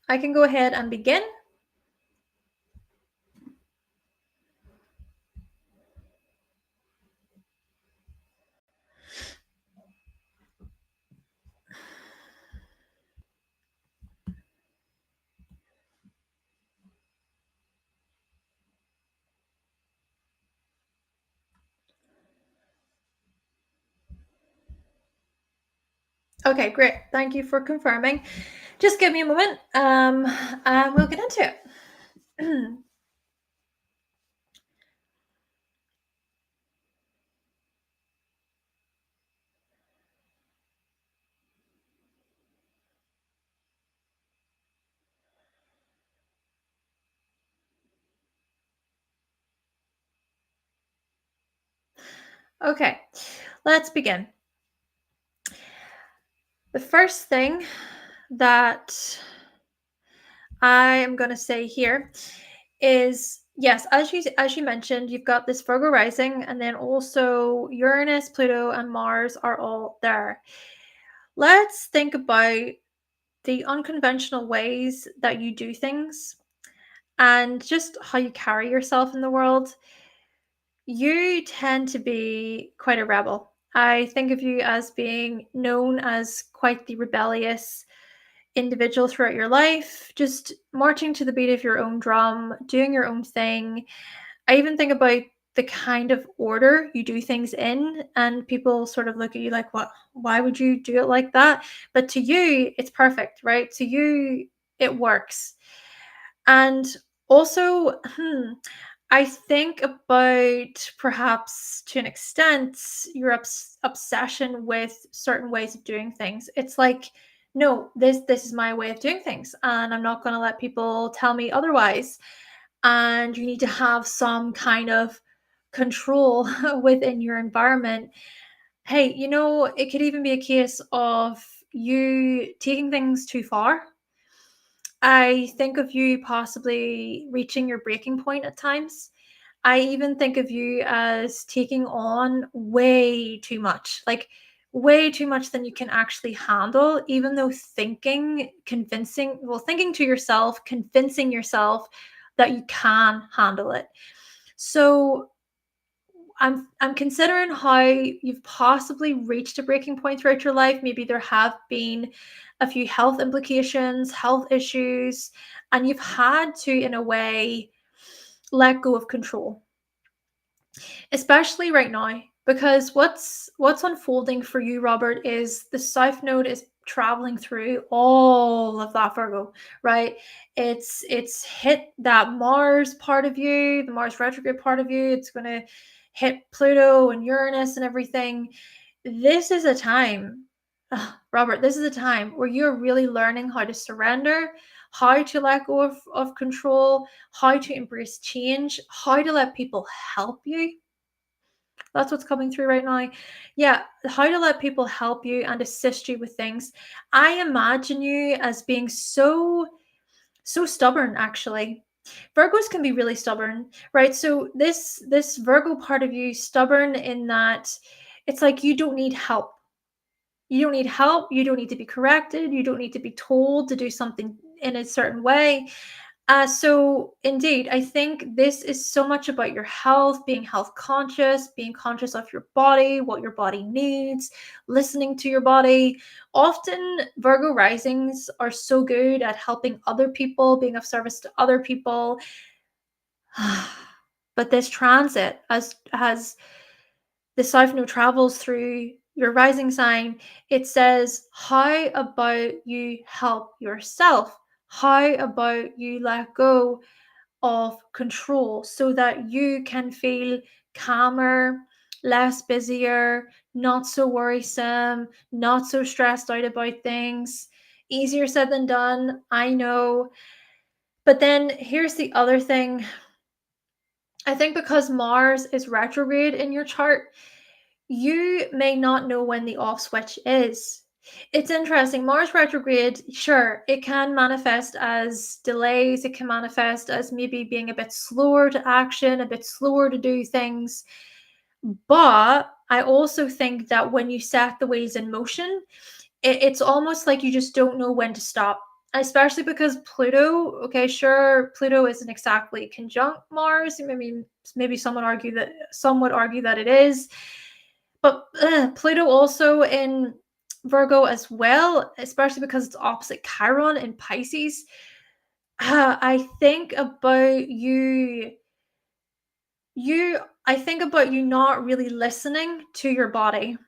I can go ahead and begin. Okay, great. Thank you for confirming. Just give me a moment, and we'll get into it. Okay, let's begin. The first thing that I am going to say here is yes, as you mentioned, you've got this Virgo rising, and then also Uranus, Pluto, and Mars are all there. Let's think about the unconventional ways that you do things and just how you carry yourself in the world. You tend to be quite a rebel. I think of you as being known as quite the rebellious individual throughout your life, just marching to the beat of your own drum, doing your own thing. I even think about the kind of order you do things in, and people sort of look at you like, what? Why would you do it like that? But to you, it's perfect, right? To you, it works. And also, I think about perhaps to an extent your obsession with certain ways of doing things. It's like, no, this is my way of doing things, and I'm not going to let people tell me otherwise. And you need to have some kind of control within your environment. Hey, it could even be a case of you taking things too far. I think of you possibly reaching your breaking point at times. I even think of you as taking on way too much, like way too much than you can actually handle, even though thinking to yourself, convincing yourself that you can handle it. So I'm considering how you've possibly reached a breaking point throughout your life. Maybe there have been a few health implications, health issues, and you've had to, in a way, let go of control, especially right now, because what's unfolding for you, Robert, is the South Node is traveling through all of that Virgo, right? It's hit that Mars part of you, the Mars retrograde part of you. It's going to hit Pluto and Uranus and everything. This is a time, Robert, this is a time where you're really learning how to surrender, how to let go of control, how to embrace change, how to let people help you. That's what's coming through right now. Yeah, how to let people help you and assist you with things. I imagine you as being so stubborn, actually. Virgos can be really stubborn, right? So this Virgo part of you, stubborn in that it's like you don't need help. You don't need help. You don't need to be corrected. You don't need to be told to do something in a certain way. So indeed, I think this is so much about your health, being health conscious, being conscious of your body, what your body needs, listening to your body. Often, Virgo risings are so good at helping other people, being of service to other people. But this transit, as the South Node travels through your rising sign, it says, how about you help yourself? How about you let go of control so that you can feel calmer, less busier, not so worrisome, not so stressed out about things? Easier said than done, I know. But then here's the other thing. I think because Mars is retrograde in your chart, you may not know when the off switch is. It's interesting. Mars retrograde, sure, it can manifest as delays. It can manifest as maybe being a bit slower to action, a bit slower to do things. But I also think that when you set the wheels in motion, it's almost like you just don't know when to stop. Especially because Pluto, okay, sure, Pluto isn't exactly conjunct Mars. I mean, maybe some would argue that it is, but Pluto also in Virgo as well, especially because it's opposite Chiron in Pisces. I think about I think about you not really listening to your body,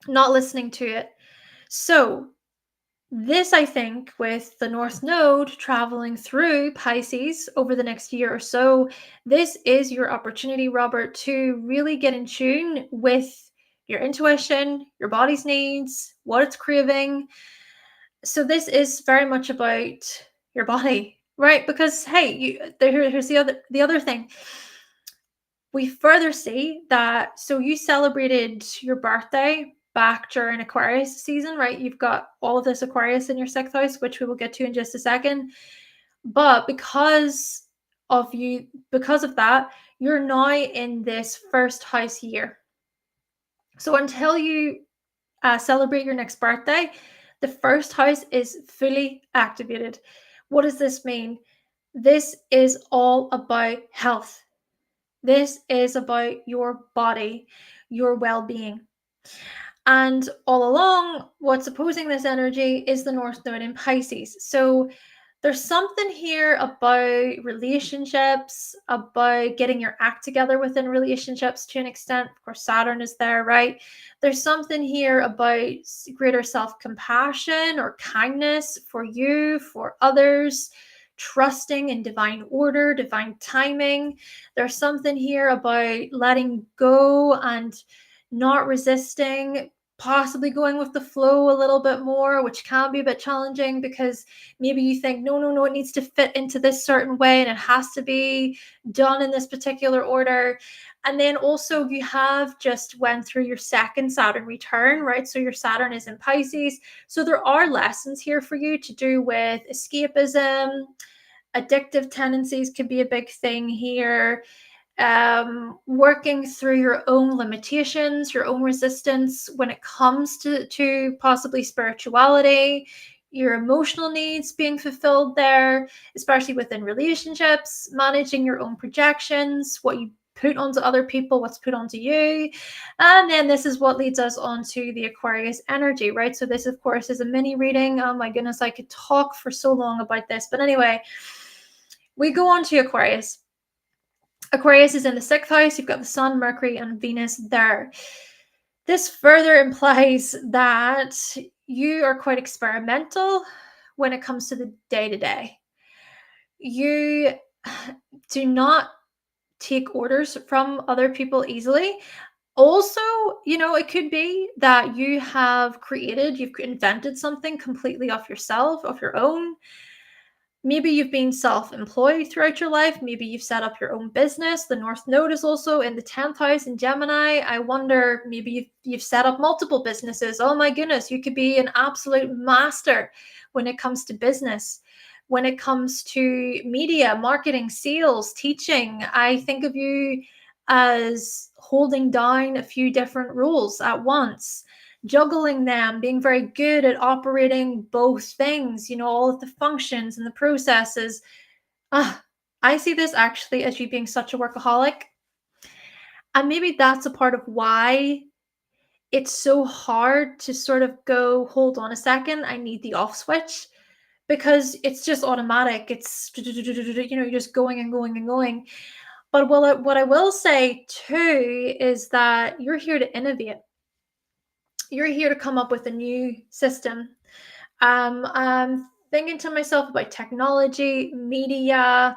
not listening to it. So this, I think, with the North Node traveling through Pisces over the next year or so, this is your opportunity, Robert, to really get in tune with your intuition, your body's needs, what it's craving. So this is very much about your body, right? Because hey, here's the other thing. We further see that, so you celebrated your birthday back during Aquarius season, right? You've got all of this Aquarius in your 6th house, which we will get to in just a second. But because of that, you're now in this 1st house year. So until you celebrate your next birthday, the 1st house is fully activated. What does this mean? This is all about health. This is about your body, your well-being. And all along, what's opposing this energy is the North Node in Pisces. So there's something here about relationships, about getting your act together within relationships to an extent. Of course, Saturn is there, right? There's something here about greater self-compassion or kindness for you, for others, trusting in divine order, divine timing. There's something here about letting go and not resisting, possibly going with the flow a little bit more, which can be a bit challenging because maybe you think, no, it needs to fit into this certain way and it has to be done in this particular order. And then also you have just went through your 2nd Saturn return, right? So your Saturn is in Pisces. So there are lessons here for you to do with escapism. Addictive tendencies could be a big thing here. Working through your own limitations, your own resistance when it comes to possibly spirituality, your emotional needs being fulfilled there, especially within relationships, managing your own projections, what you put onto other people, what's put onto you. And then this is what leads us onto the Aquarius energy, right? So this, of course, is a mini reading. Oh my goodness, I could talk for so long about this. But anyway, we go on to Aquarius. Aquarius is in the 6th house. You've got the Sun, Mercury, and Venus there. This further implies that you are quite experimental when it comes to the day-to-day. You do not take orders from other people easily. Also, it could be that you've invented something completely off yourself, of your own. Maybe you've been self-employed throughout your life. Maybe you've set up your own business. The North Node is also in the 10th house in Gemini. I wonder, maybe you've set up multiple businesses. Oh my goodness, you could be an absolute master when it comes to business. When it comes to media, marketing, sales, teaching, I think of you as holding down a few different roles at once, juggling them, being very good at operating both things, all of the functions and the processes. I see this actually as you being such a workaholic. And maybe that's a part of why it's so hard to sort of go, hold on a second, I need the off switch, because it's just automatic. It's, you're just going and going and going. But what I will say too is that you're here to innovate. You're here to come up with a new system. I'm thinking to myself about technology, media.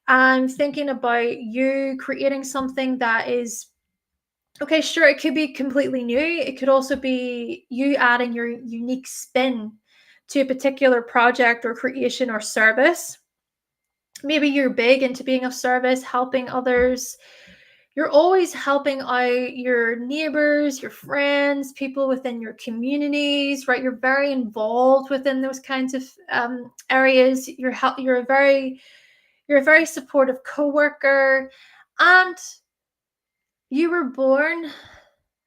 I'm thinking about you creating something that is, okay, sure, it could be completely new. It could also be you adding your unique spin to a particular project or creation or service. Maybe you're big into being of service, helping others. You're always helping out your neighbors, your friends, people within your communities, right? You're very involved within those kinds of areas. You're a very supportive coworker, and you were born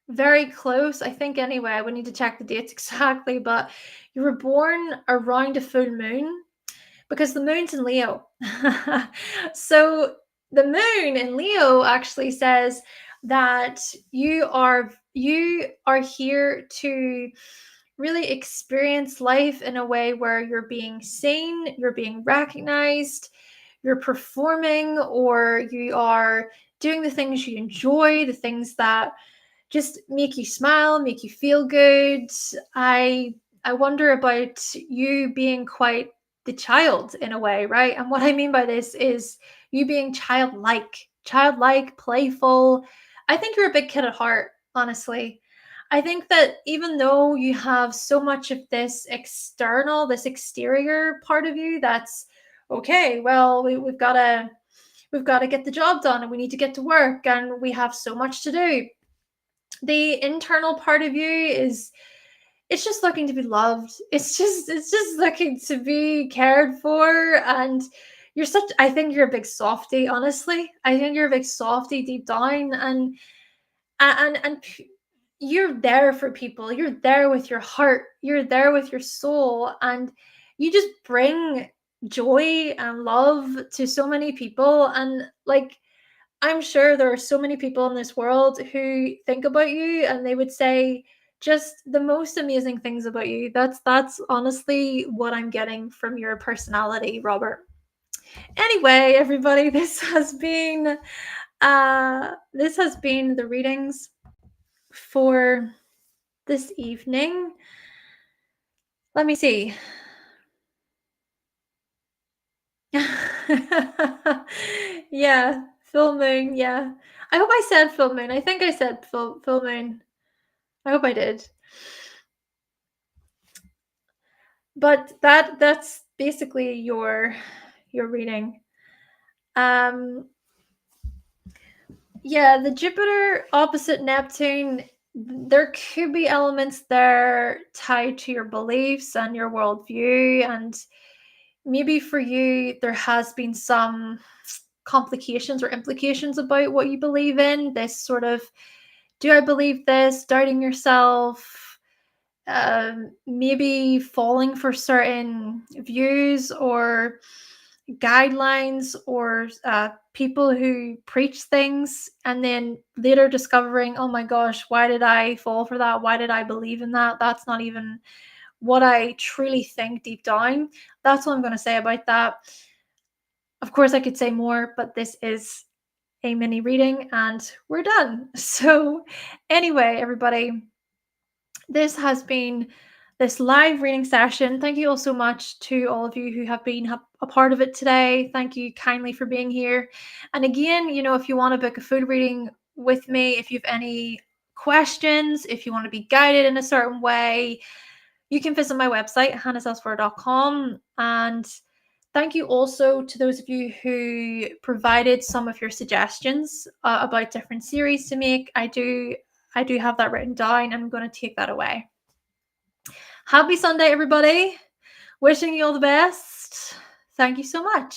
very close, I think. Anyway, I would need to check the dates exactly, but you were born around a full moon, because the moon's in Leo. So the moon in Leo actually says that you are here to really experience life in a way where you're being seen, you're being recognized, you're performing, or you are doing the things you enjoy, the things that just make you smile, make you feel good. I wonder about you being quite the child in a way, right? And what I mean by this is you being childlike, playful. I think you're a big kid at heart, honestly. I think that even though you have so much of this exterior part of you that's okay, well, we've got to get the job done and we need to get to work and we have so much to do. The internal part of you is it's just looking to be loved. It's just looking to be cared for. And I think you're a big softie, honestly. I think you're a big softie deep down. And you're there for people. You're there with your heart. You're there with your soul. And you just bring joy and love to so many people. And like, I'm sure there are so many people in this world who think about you and they would say just the most amazing things about you. That's honestly what I'm getting from your personality, Robert. Anyway, everybody, this has been the readings for this evening. Let me see. Yeah, full moon. Yeah. I hope I said full moon. I think I said full moon. I hope I did. But that's basically your reading. Yeah, the Jupiter opposite Neptune, there could be elements there tied to your beliefs and your worldview, and maybe for you there has been some complications or implications about what you believe in. This sort of, do I believe this? Doubting yourself, maybe falling for certain views or guidelines or people who preach things and then later discovering, oh my gosh, why did I fall for that? Why did I believe in that? That's not even what I truly think deep down. That's what I'm going to say about that. Of course, I could say more, but this is a mini reading and we're done. So, anyway, everybody, this has been this live reading session. Thank you all so much to all of you who have been a part of it today. Thank you kindly for being here. And again, if you want to book a full reading with me, if you have any questions, if you want to be guided in a certain way, you can visit my website, hannahselsewhere.com. And thank you also to those of you who provided some of your suggestions about different series to make. I do have that written down, and I'm going to take that away. Happy Sunday, everybody. Wishing you all the best. Thank you so much.